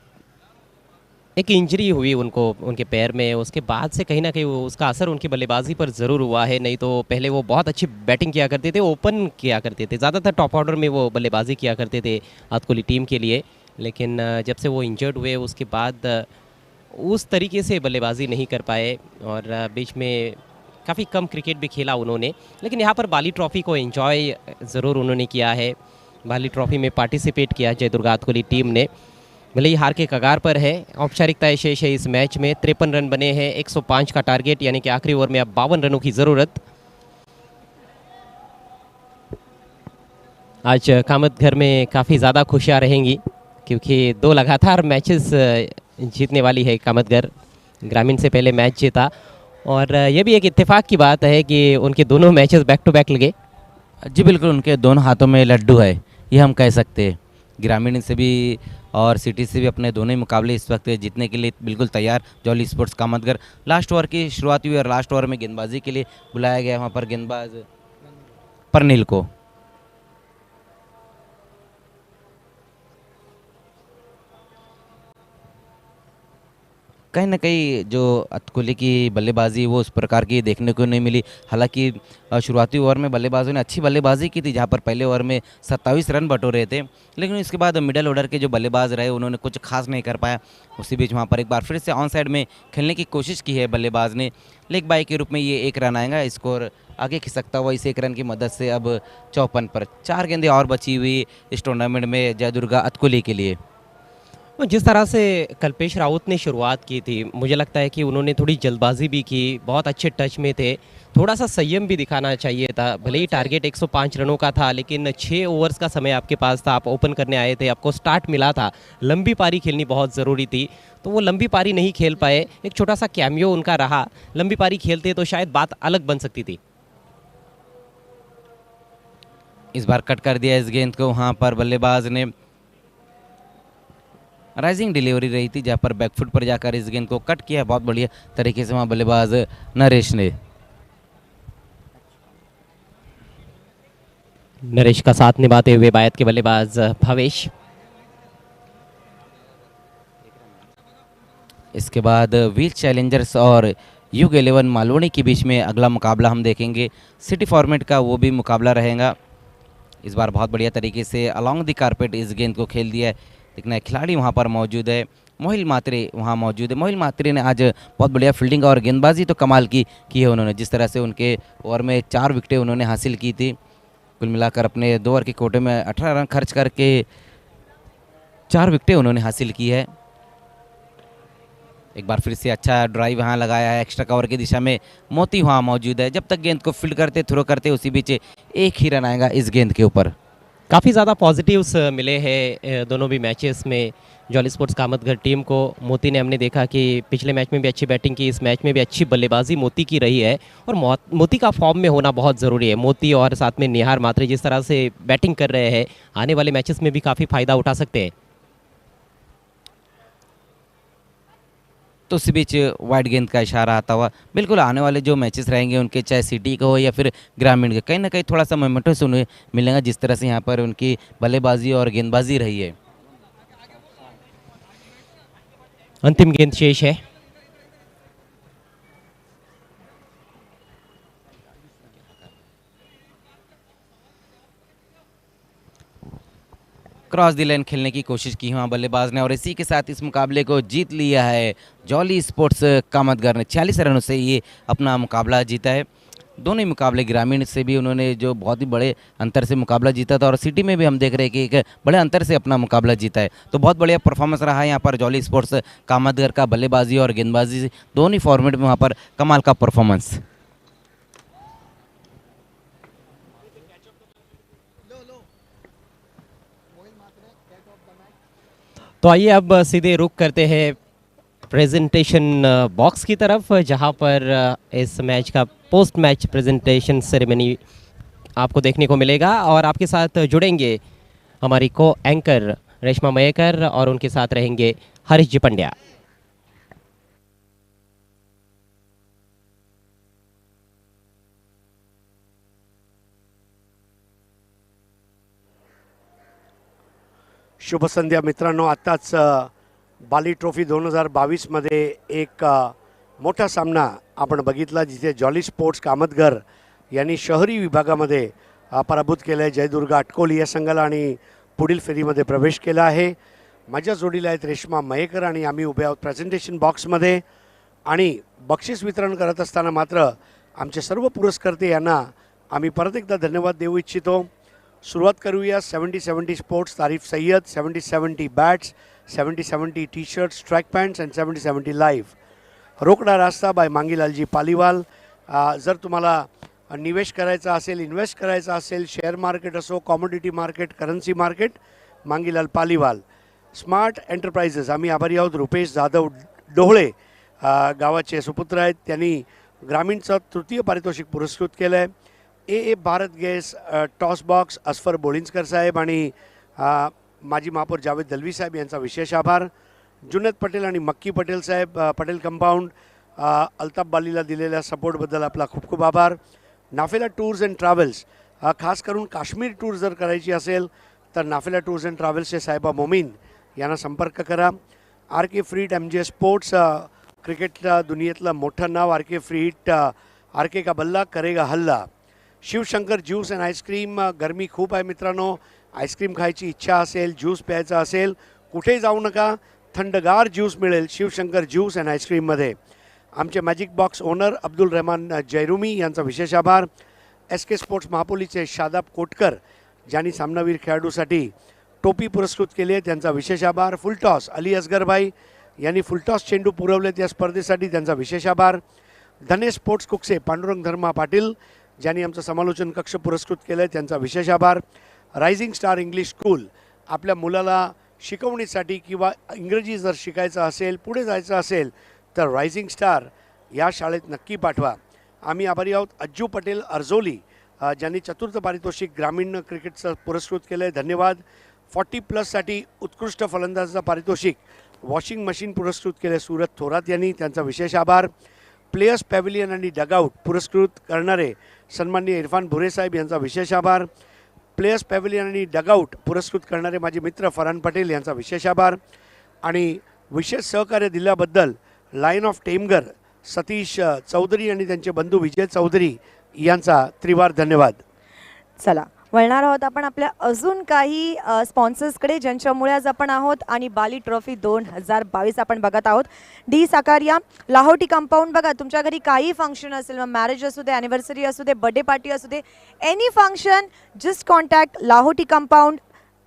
एक इंजरी हुई उनको उनके पैर में, उसके बाद से कहीं ना कहीं उसका असर उनकी बल्लेबाजी पर ज़रूर हुआ है। नहीं तो पहले वो बहुत अच्छी बैटिंग किया करते थे, ओपन किया करते थे, ज़्यादातर टॉप ऑर्डर में वो बल्लेबाजी किया करते थे विराट कोहली टीम के लिए। लेकिन जब से वो इंजर्ड हुए उसके बाद उस तरीके से बल्लेबाजी नहीं कर पाए, और बीच में काफ़ी कम क्रिकेट भी खेला उन्होंने। लेकिन यहाँ पर बाली ट्रॉफ़ी को एंजॉय ज़रूर उन्होंने किया है। बाली ट्रॉफ़ी में पार्टिसिपेट किया जय दुर्गा विराट कोहली टीम ने। भले ही हार के कगार पर है, औपचारिकताएं शेष है इस मैच में। 53 रन बने हैं, 105 का टारगेट, यानी कि आखिरी ओवर में अब 52 रनों की ज़रूरत। आज कामतघर में काफ़ी ज़्यादा खुशियाँ रहेंगी, क्योंकि 2 लगातार मैचेस जीतने वाली है कामतघर। ग्रामीण से पहले मैच जीता, और यह भी एक इत्तेफाक की बात है कि उनके दोनों मैचेस बैक टू बैक लगे। जी बिल्कुल, उनके दोनों हाथों में लड्डू है, ये हम कह सकते हैं। ग्रामीण से भी और सिटी से भी अपने दोनों ही मुकाबले इस वक्त जीतने के लिए बिल्कुल तैयार jolly sports Kamatghar. Last over की शुरुआत हुई, और लास्ट ओवर में गेंदबाजी के लिए बुलाया गया वहाँ पर गेंदबाज परनील को। कहीं ना कहीं जो अतकुली की बल्लेबाजी वो उस प्रकार की देखने को नहीं मिली। हालांकि शुरुआती ओवर में बल्लेबाजों ने अच्छी बल्लेबाजी की थी, जहां पर पहले ओवर में 27 रन बटोरे थे, लेकिन इसके बाद मिडल ऑर्डर के जो बल्लेबाज रहे उन्होंने कुछ खास नहीं कर पाया। उसी बीच वहां पर एक बार फिर से ऑन साइड में खेलने की कोशिश की है बल्लेबाज ने। लेग बाई के रूप में ये 1 रन आएगा। स्कोर आगे खिसकता हुआ इस 1 रन की मदद से अब 54 पर। 4 गेंदें और बची हुई इस टूर्नामेंट में जय दुर्गा अतकुली के लिए। वो जिस तरह से कल्पेश राउत ने शुरुआत की थी, मुझे लगता है कि उन्होंने थोड़ी जल्दबाजी भी की, बहुत अच्छे टच में थे, थोड़ा सा संयम भी दिखाना चाहिए था। भले ही टारगेट 105 रनों का था, लेकिन 6 ओवर्स का समय आपके पास था, आप ओपन करने आए थे, आपको स्टार्ट मिला था, लंबी पारी खेलनी बहुत ज़रूरी थी, तो वो लंबी पारी नहीं खेल पाए। एक छोटा सा कैमियो उनका रहा, लंबी पारी खेलते तो शायद बात अलग बन सकती थी। इस बार कट कर दिया इस गेंद को, वहाँ पर बल्लेबाज ने राइजिंग डिलीवरी रही थी, जहाँ पर बैकफुट पर जाकर इस गेंद को कट किया। बहुत बढ़िया तरीके से वहाँ बल्लेबाज नरेश ने। नरेश का साथ निभाते हुए बायत के बल्लेबाज भवेश। इसके बाद व्हील चैलेंजर्स और युग 11 मालवनी के बीच में अगला मुकाबला हम देखेंगे। सिटी फॉर्मेट का वो भी मुकाबला रहेगा। इस बार बहुत बढ़िया तरीके से अलॉन्ग द कारपेट इस गेंद को खेल दिया है। देखना खिलाड़ी वहाँ पर मौजूद है, मोहिल मात्रे वहाँ मौजूद है। मोहिल मात्रे ने आज बहुत बढ़िया फील्डिंग और गेंदबाजी तो कमाल की है उन्होंने। जिस तरह से उनके ओवर में 4 विकेटें उन्होंने हासिल की थी, कुल मिलाकर अपने 2 ओवर के कोटे में 18 रन खर्च करके 4 विकेटें उन्होंने हासिल की है। एक बार फिर से अच्छा ड्राइव वहाँ लगाया है एक्स्ट्रा कवर की दिशा में। मोती वहाँ मौजूद है, जब तक गेंद को फील्ड करते थ्रो करते उसी बीच एक ही रन आएगा इस गेंद के ऊपर। काफ़ी ज़्यादा पॉजिटिव्स मिले हैं दोनों भी मैचेस में जॉली स्पोर्ट्स कामतगढ़ टीम को। मोती ने हमने देखा कि पिछले मैच में भी अच्छी बैटिंग की, इस मैच में भी अच्छी बल्लेबाजी मोती की रही है और मोती का फॉर्म में होना बहुत ज़रूरी है। मोती और साथ में निहार मात्रे जिस तरह से बैटिंग कर रहे हैं, आने वाले मैचेस में भी काफ़ी फ़ायदा उठा सकते हैं। तो उसी बीच वाइड गेंद का इशारा आता हुआ बिल्कुल आने वाले जो मैचेस रहेंगे उनके, चाहे सिटी का हो या फिर ग्रामीण के, कहीं ना कहीं थोड़ा सा मोमेंटम से उन्हें मिलेगा, जिस तरह से यहाँ पर उनकी बल्लेबाजी और गेंदबाजी रही है। अंतिम गेंद शेष है। क्रॉस दी लाइन खेलने की कोशिश की वहाँ बल्लेबाज ने और इसी के साथ इस मुकाबले को जीत लिया है जॉली स्पोर्ट्स कामतगढ़ ने। 46 रनों से ये अपना मुकाबला जीता है। दोनों ही मुकाबले ग्रामीण से भी उन्होंने जो बहुत ही बड़े अंतर से मुकाबला जीता था और सिटी में भी हम देख रहे हैं कि एक बड़े अंतर से अपना मुकाबला जीता है। तो बहुत बढ़िया परफॉर्मेंस रहा है यहाँ पर जॉली स्पोर्ट्स कामतगढ़ का। बल्लेबाजी और गेंदबाजी दोनों ही फॉर्मेट में वहाँ पर कमाल का परफॉर्मेंस। तो आइए अब सीधे रुक करते हैं प्रेजेंटेशन बॉक्स की तरफ, जहां पर इस मैच का पोस्ट मैच प्रेजेंटेशन सेरेमनी आपको देखने को मिलेगा और आपके साथ जुड़ेंगे हमारी को एंकर रेशमा मयेकर और उनके साथ रहेंगे हरीश जी पंड्या। शुभ संध्या मित्रांनो, आत्ताच बाली ट्रॉफी 2022 मध्ये एक मोठा सामना आपण बघितला, जिथे जॉली स्पोर्ट्स कामतगढ़ यांनी शहरी विभागामध्ये पराभूत केलं आहे जयदुर्ग अटकोली या संघाला आणि पुढील फेरीमध्ये प्रवेश केला आहे। माझ्या जोडीला आहेत रेश्मा मयेकर आणि आम्ही उभे आहोत प्रेझेंटेशन बॉक्समध्ये आणि बक्षीस वितरण करत असताना मात्र आमचे सर्व पुरस्कर्ते यांना आम्ही परत एकदा धन्यवाद देऊ इच्छितो। सुरुवात करूया 70-70 sports Tarif Sayyad, 70-70 bats, 70-70 T shirts, track pants and 70-70 live. रोकडा रास्ता बाय मांगीलालजी पालीवाल। जर तुम्हाला निवेश करायचा असेल, इन्व्हेस्ट करायचा असेल, शेअर मार्केट असो, commodity market, currency market, Mangilal Paliwal. Smart enterprises, आम्ही आभारी आहोत रुपेश जाधव डोहळे गावाचे सुपुत्र आहेत, त्यांनी ग्रामीणचं तृतीय पारितोषिक पुरस्कृत केलं आहे। ए Bharat gas toss box Asfar बोळिंजकर साहेब आणि माजी महापौर जावेद दलवी साहेब यांचा विशेष आभार। जुनेद पटेल आणि मक्की पटेल साहेब पटेल कंपाऊंड अल्ताफ बालीला दिलेल्या सपोर्टबद्दल आपला खूप खूप आभार। नाफेला टूर्स अँड ट्रॅव्हल्स, खास करून काश्मीर टूर जर करायची असेल तर नाफेला टूर्स अँड ट्रॅव्हल्सचे साहेबा मोमीन यांना संपर्क करा। आर के फ्रीट MJ स्पोर्ट्स, क्रिकेट दुनियेतलं मोठं नाव आर के फ्रीट, आर के का बल्ला करेगा हल्ला। शिवशंकर ज्यूस अँड आईस्क्रीम, गरमी खूप आहे मित्रांनो, आईस्क्रीम खायची इच्छा असेल, ज्यूस प्यायचा असेल, कुठेही जाऊ नका, थंडगार ज्यूस मिळेल शिवशंकर ज्यूस अँड आईस्क्रीममध्ये। आमचे magic box owner Abdul Rahman जयरुमी यांचा विशेष आभार। SK स्पोर्ट्स महापोलीचे शादाब कोटकर, ज्यांनी सामनावीर खेळाडूसाठी टोपी पुरस्कृत केली आहे, त्यांचा विशेष आभार. फुलटॉस अली असगरभाई यांनी फुलटॉस चेंडू पुरवलेत या स्पर्धेसाठी, त्यांचा विशेष आभार. धने स्पोर्ट्स कुक्से पांडुरंग धर्मा पाटील ज्यांनी आमचं समालोचन कक्ष पुरस्कृत केलं आहे, त्यांचा विशेष आभार. रायझिंग स्टार इंग्लिश स्कूल आपल्या मुलाला शिकवणीसाठी किंवा इंग्रजी जर शिकायचं असेल, पुढे जायचं असेल तर रायझिंग स्टार या शाळेत नक्की पाठवा. आम्ही आभारी आहोत. अज्जू पटेल अर्जोली ज्यांनी चतुर्थ पारितोषिक ग्रामीण क्रिकेटचं पुरस्कृत केलं आहे, धन्यवाद. 40+ उत्कृष्ट फलंदाजाचं पारितोषिक वॉशिंग मशीन पुरस्कृत केले सूरत थोरात यांनी, त्यांचा विशेष आभार. प्लेयर्स पॅव्हिलियन आणि डगआउट पुरस्कृत करणारे सन्माननीय इरफान भुरे साहेब यांचा विशेष आभार. प्लेयर्स पॅव्हिलियन आणि डगआउट पुरस्कृत करणारे माझे मित्र फरहान पटेल यांचा विशेष आभार. आणि विशेष सहकार्य दिल्याबद्दल लाईन ऑफ टेमगर सतीश चौधरी आणि त्यांचे बंधू विजय चौधरी यांचा त्रिवार धन्यवाद. चला वळणार आहोत आपण आपल्या अजून काही स्पॉन्सर्सकडे ज्यांच्यामुळे आज आपण आहोत. आणि बाली ट्रॉफी 2022 आपण बघत आहोत. D Sakaria Lahoti compound. बघा तुमच्या घरी काही फंक्शन असेल, मग मॅरेज असू दे, ॲनिव्हर्सरी असू दे, बर्थडे पार्टी असू दे, any function, just contact Lahoti compound,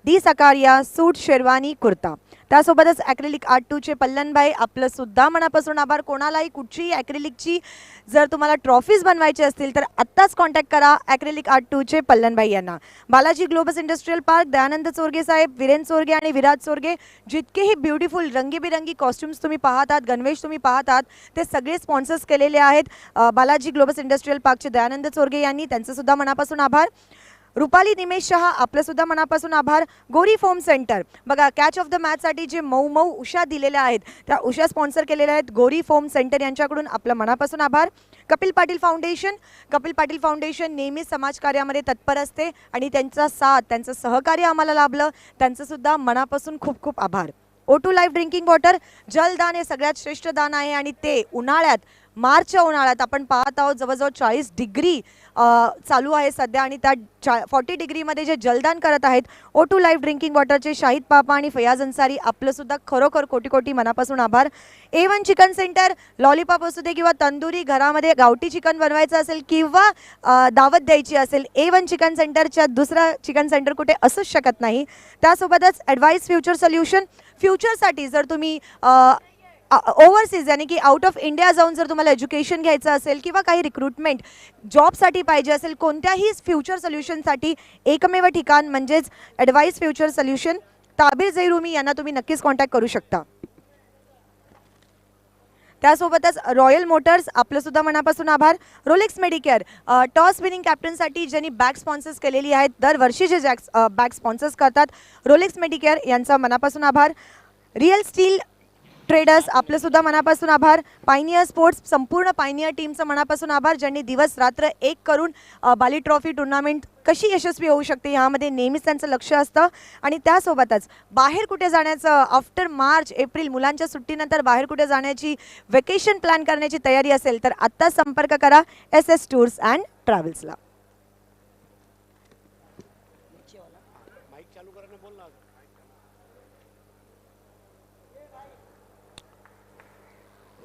D Sakaria, suit, sherwani, kurta. त्यासोबतच ॲक्रेलिक आर्ट 2चे पल्लनबाई आपलं सुद्धा मनापासून आभार. कोणालाही कुठचीही ॲक्रेलिकची जर तुम्हाला ट्रॉफीज बनवायची असतील तर आत्ताच कॉन्टॅक्ट करा ॲक्रेलिक आर्ट 2चे पल्लनबाई यांना. Balaji Globus industrial park, Dayanand Chorge साहेब, वीरेन चोरगे आणि विराज चोरगे, जितकेही ब्युटिफुल रंगीबिरंगी कॉस्ट्युम्स तुम्ही पाहत आहात, गणवेश तुम्ही पाहत आहात, ते सगळे स्पॉन्सर्स केलेले आहेत बालाजी ग्लोबस इंडस्ट्रियल पार्कचे दयानंद चोरगे यांनी, त्यांचं सुद्धा मनापासून आभार. रुपाली निमेश शहा आपलं सुद्धा मनापासून आभार. गोरी फोम सेंटर, बघा कॅच ऑफ द मॅचसाठी जे मऊ मऊ उषा दिलेल्या आहेत त्या उषा स्पॉन्सर केलेल्या आहेत. गोरी फोम सेंटर यांच्याकडून आपलं मनापासून आभार. कपिल पाटील फाउंडेशन, कपिल पाटील फाउंडेशन नेहमी समाजकार्यामध्ये तत्पर असते आणि त्यांचा साथ, त्यांचं सहकार्य आम्हाला लाभलं, त्यांचं सुद्धा मनापासून खूप खूप आभार. O2 लाईफ ड्रिंकिंग वॉटर, जलदान हे सगळ्यात श्रेष्ठ दान आहे आणि ते उन्हाळ्यात, मार्चच्या उन्हाळ्यात आपण पाहत आहोत जवळजवळ 40 डिग्री चालू आहे सध्या आणि त्या 40 डिग्रीमध्ये जे जलदान करत आहेत O2 लाईफ ड्रिंकिंग वॉटरचे शाहिद पापा आणि फयाज अन्सारी, आपलं सुद्धा खरोखर कोटी कोटी मनापासून आभार. A1 चिकन सेंटर, लॉलीपॉप असू दे किंवा तंदुरी, घरामध्ये गावठी चिकन बनवायचं असेल किंवा दावत द्यायची असेल, A1 चिकन सेंटरच्या दुसरा चिकन सेंटर कुठे असूच शकत नाही. त्यासोबतच ॲडवाइस फ्युचर सोल्युशन, फ्युचरसाठी जर तुम्ही ओव्हरसीज यानी की आउट ऑफ इंडिया जाऊन जर तुम्हाला एज्युकेशन घ्यायचं असेल किंवा काही रिक्रुटमेंट जॉबसाठी पाहिजे असेल, कोणत्याही फ्युचर सोल्युशनसाठी एकमेव ठिकाण म्हणजेच ॲडवाइस फ्युचर सोल्युशन, ताबीर जैरुमी यांना तुम्ही नक्कीच कॉन्टॅक्ट करू शकता. त्यासोबतच रॉयल मोटर्स, आपलं सुद्धा मनापासून आभार. रोलेक्स मेडिकेअर, टॉस विनिंग कॅप्टनसाठी ज्यांनी बॅग स्पॉन्सर्स केलेली आहेत, दरवर्षी जे बॅग स्पॉन्सर्स करतात, रोलेक्स मेडिकेअर यांचा मनापासून आभार. रिअल स्टील ट्रेडर्स, आपलं सुद्धा मनापासून आभार. पायनियर स्पोर्ट्स, संपूर्ण पायनियर टीमचं मनापासून आभार, ज्यांनी दिवस रात्र एक करून बाली ट्रॉफी टुर्नामेंट कशी यशस्वी होऊ शकते यामध्ये नेहमीच त्यांचं लक्ष असतं. आणि त्यासोबतच बाहेर कुठे जाण्याचं, आफ्टर मार्च एप्रिल मुलांच्या सुट्टीनंतर बाहेर कुठे जाण्याची, वेकेशन प्लॅन करण्याची तयारी असेल तर आत्ताच संपर्क करा SS टूर्स अँड ट्रॅव्हल्सला.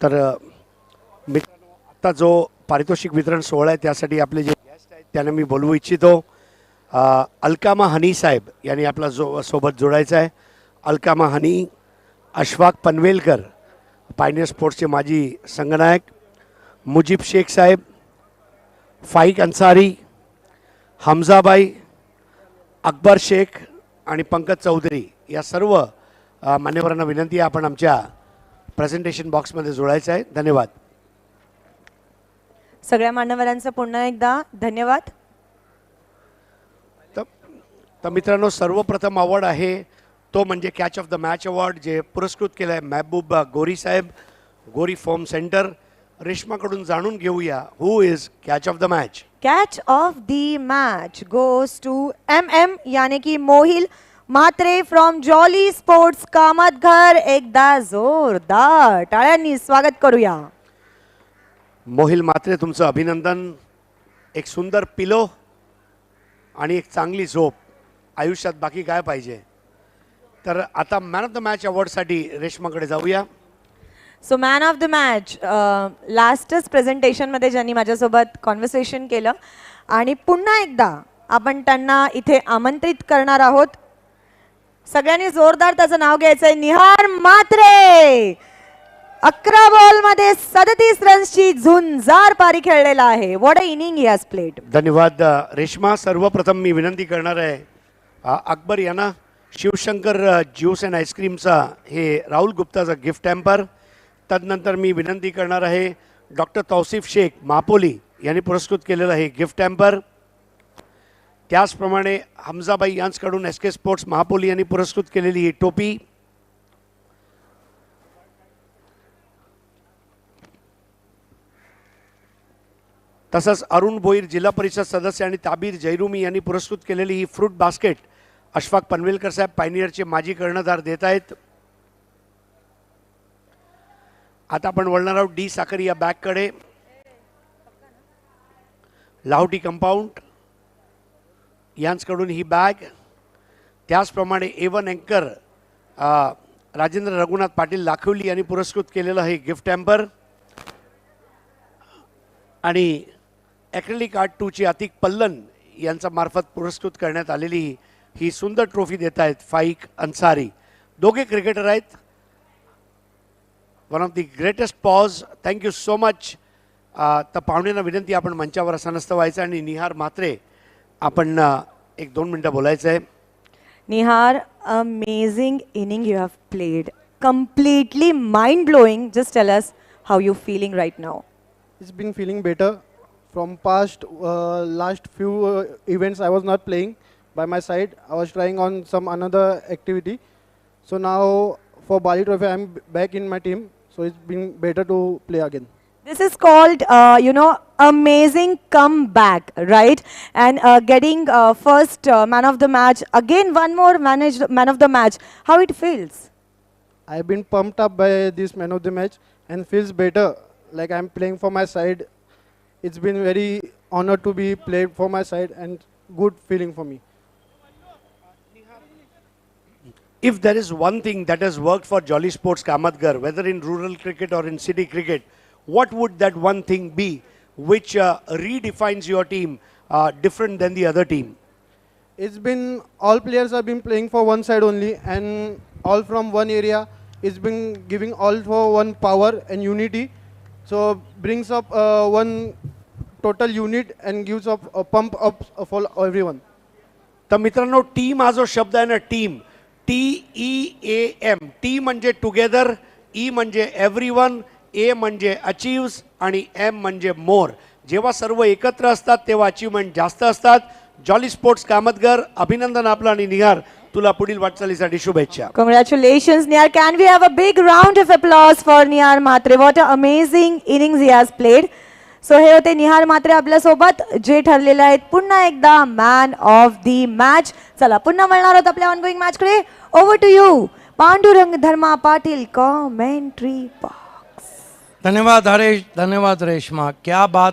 तर मित्रांनो, आता जो पारितोषिक वितरण सोहळा आहे त्यासाठी आपले जे गेस्ट आहेत त्यांना मी बोलवू इच्छितो. अलकामा हनी साहेब यांनी आपला सोबत जोडायचं आहे. अलकामा हनी, अशफाक पनवेलकर, पायनियर स्पोर्ट्सचे माजी संघनायक, मुजीब शेख साहेब, फाईक अन्सारी, हमजाबाई, अकबर शेख आणि पंकज चौधरी या सर्व मान्यवरांना विनंती आहे आपण आमच्या प्रेझेंटेशन बॉक्समध्ये जोडायचं आहे. धन्यवाद. सगळ्या मान्यवरांचं पुन्हा एकदा धन्यवाद. तर मित्रांनो, सर्वप्रथम अवॉर्ड आहे तो म्हणजे catch of the match award, जे पुरस्कृत केलं आहे महबूब गोरी साहेब, गोरी फॉर्म सेंटर. रेश्माकडून जाणून घेऊया who is catch of the match. Catch of the match goes to MM यानी की Mohil Mhatre from Jolly sports Kamatghar. एकदा जोरदार टाळ्यांनी स्वागत करूया. मोहिल म्हात्रे, तुमचं अभिनंदन. एक सुंदर पिलो आणि एक चांगली झोप, आयुष्यात बाकी काय पाहिजे. तर आता मॅन ऑफ द मॅच अवॉर्डसाठी रेश्माकडे जाऊया. सो मॅन ऑफ द मॅच लास्टच प्रेझेंटेशनमध्ये ज्यांनी माझ्यासोबत कॉन्व्हर्सेशन केलं आणि पुन्हा एकदा आपण त्यांना इथे आमंत्रित करणार आहोत. सगळ्यांनी जोरदार त्याचं नाव घ्यायचंय. निहार म्हात्रे 11 बॉल मध्ये 37 रन्सची झुंजार पारी खेळलेला आहे. What a inning he has played. धन्यवाद रेश्मा. सर्वप्रथम मी विनंती करणार आहे अकबर यांना शिवशंकर ज्यूस अँड आईस्क्रीमचा हे राहुल गुप्ताचा गिफ्ट हॅम्पर. तदनंतर मी विनंती करणार आहे डॉक्टर तौसिफ शेख महापोली यांनी पुरस्कृत केलेलं हे गिफ्ट हॅम्पर. त्याचप्रमाणे हमजाबाई यांच्याकडून SK स्पोर्ट्स महापोली यांनी पुरस्कृत केलेली ही टोपी. तसंच अरुण भोईर जिल्हा परिषद सदस्य आणि ताबीर जैरुमी यांनी पुरस्कृत केलेली ही फ्रूट बास्केट अशफाक पनवेलकर साहेब पायनियरचे माजी कर्णधार देत आहेत. आता आपण वळणार आहोत डी साखरी या बॅगकडे. लाहोटी कंपाऊंड यांच्याकडून ही बॅग. त्याचप्रमाणे A1 अँकर राजेंद्र रघुनाथ पाटील लाखवली यांनी पुरस्कृत केलेलं हे गिफ्ट हॅम्पर. आणि ॲक्रेलिक आर्ट 2ची अतिक पल्लन यांच्या मार्फत पुरस्कृत करण्यात आलेली ही सुंदर ट्रॉफी देत आहेत फाईक अन्सारी. दोघे क्रिकेटर आहेत. One of the greatest pause. Thank you so much. तर पाहुण्यांना विनंती आपण मंचावर असनस्त व्हायचं आणि निहार म्हात्रे आपण 1-2 मिनटं बोलायचं आहे. Nihar, amazing inning you have played. Completely mind blowing. Just tell us how you're feeling right now. It's been feeling better. From last few events I was not playing by my side. I was trying on some another activity. So now for Bali Trophy I'm back in my team. So it's been better to play again. This is called, amazing comeback, right? And getting first man of the match. Again, one more man of the match. How it feels? I've been pumped up by this man of the match and feels better. Like I'm playing for my side. It's been very honored to be played for my side and good feeling for me. If there is one thing that has worked for Jolly Sports Kamatgarh, whether in rural cricket or in city cricket, what would that one thing be which redefines your team different than the other team? It's been all players have been playing for one side only and all from one area. It's been giving all for one power and unity. So brings up one total unit and gives up a pump up for everyone. तर मित्रांनो team हा जो शब्द आहे ना team TEAM T म्हणजे together, E म्हणजे everyone, A म्हणजे अचीव्स आणि M म्हणजे मोर. जेव्हा सर्व एकत्र असतात तेव्हा अचीवमेंट जास्त असतात. जॉली स्पोर्ट्स कामतगर अभिनंदन आपलं आणि निहार तुला पुढील वाटचालीसाठी शुभेच्छा. Congratulations, Nihar. Can we have a big round of applause for Nihar Mhatre? What an amazing innings he has played. So हे होते निहार म्हात्रे आपल्यासोबत जे ठरलेले आहेत पुन्हा एकदा मॅन ऑफ दी मॅच. चला पुन्हा मिळणार आहोत आपल्या ऑनगोईंग मॅच कडे. Over to you Pandurang Dharma Patil, commentary box. धन्यवाद हरेश, धन्यवाद रेश्मा. क्या बात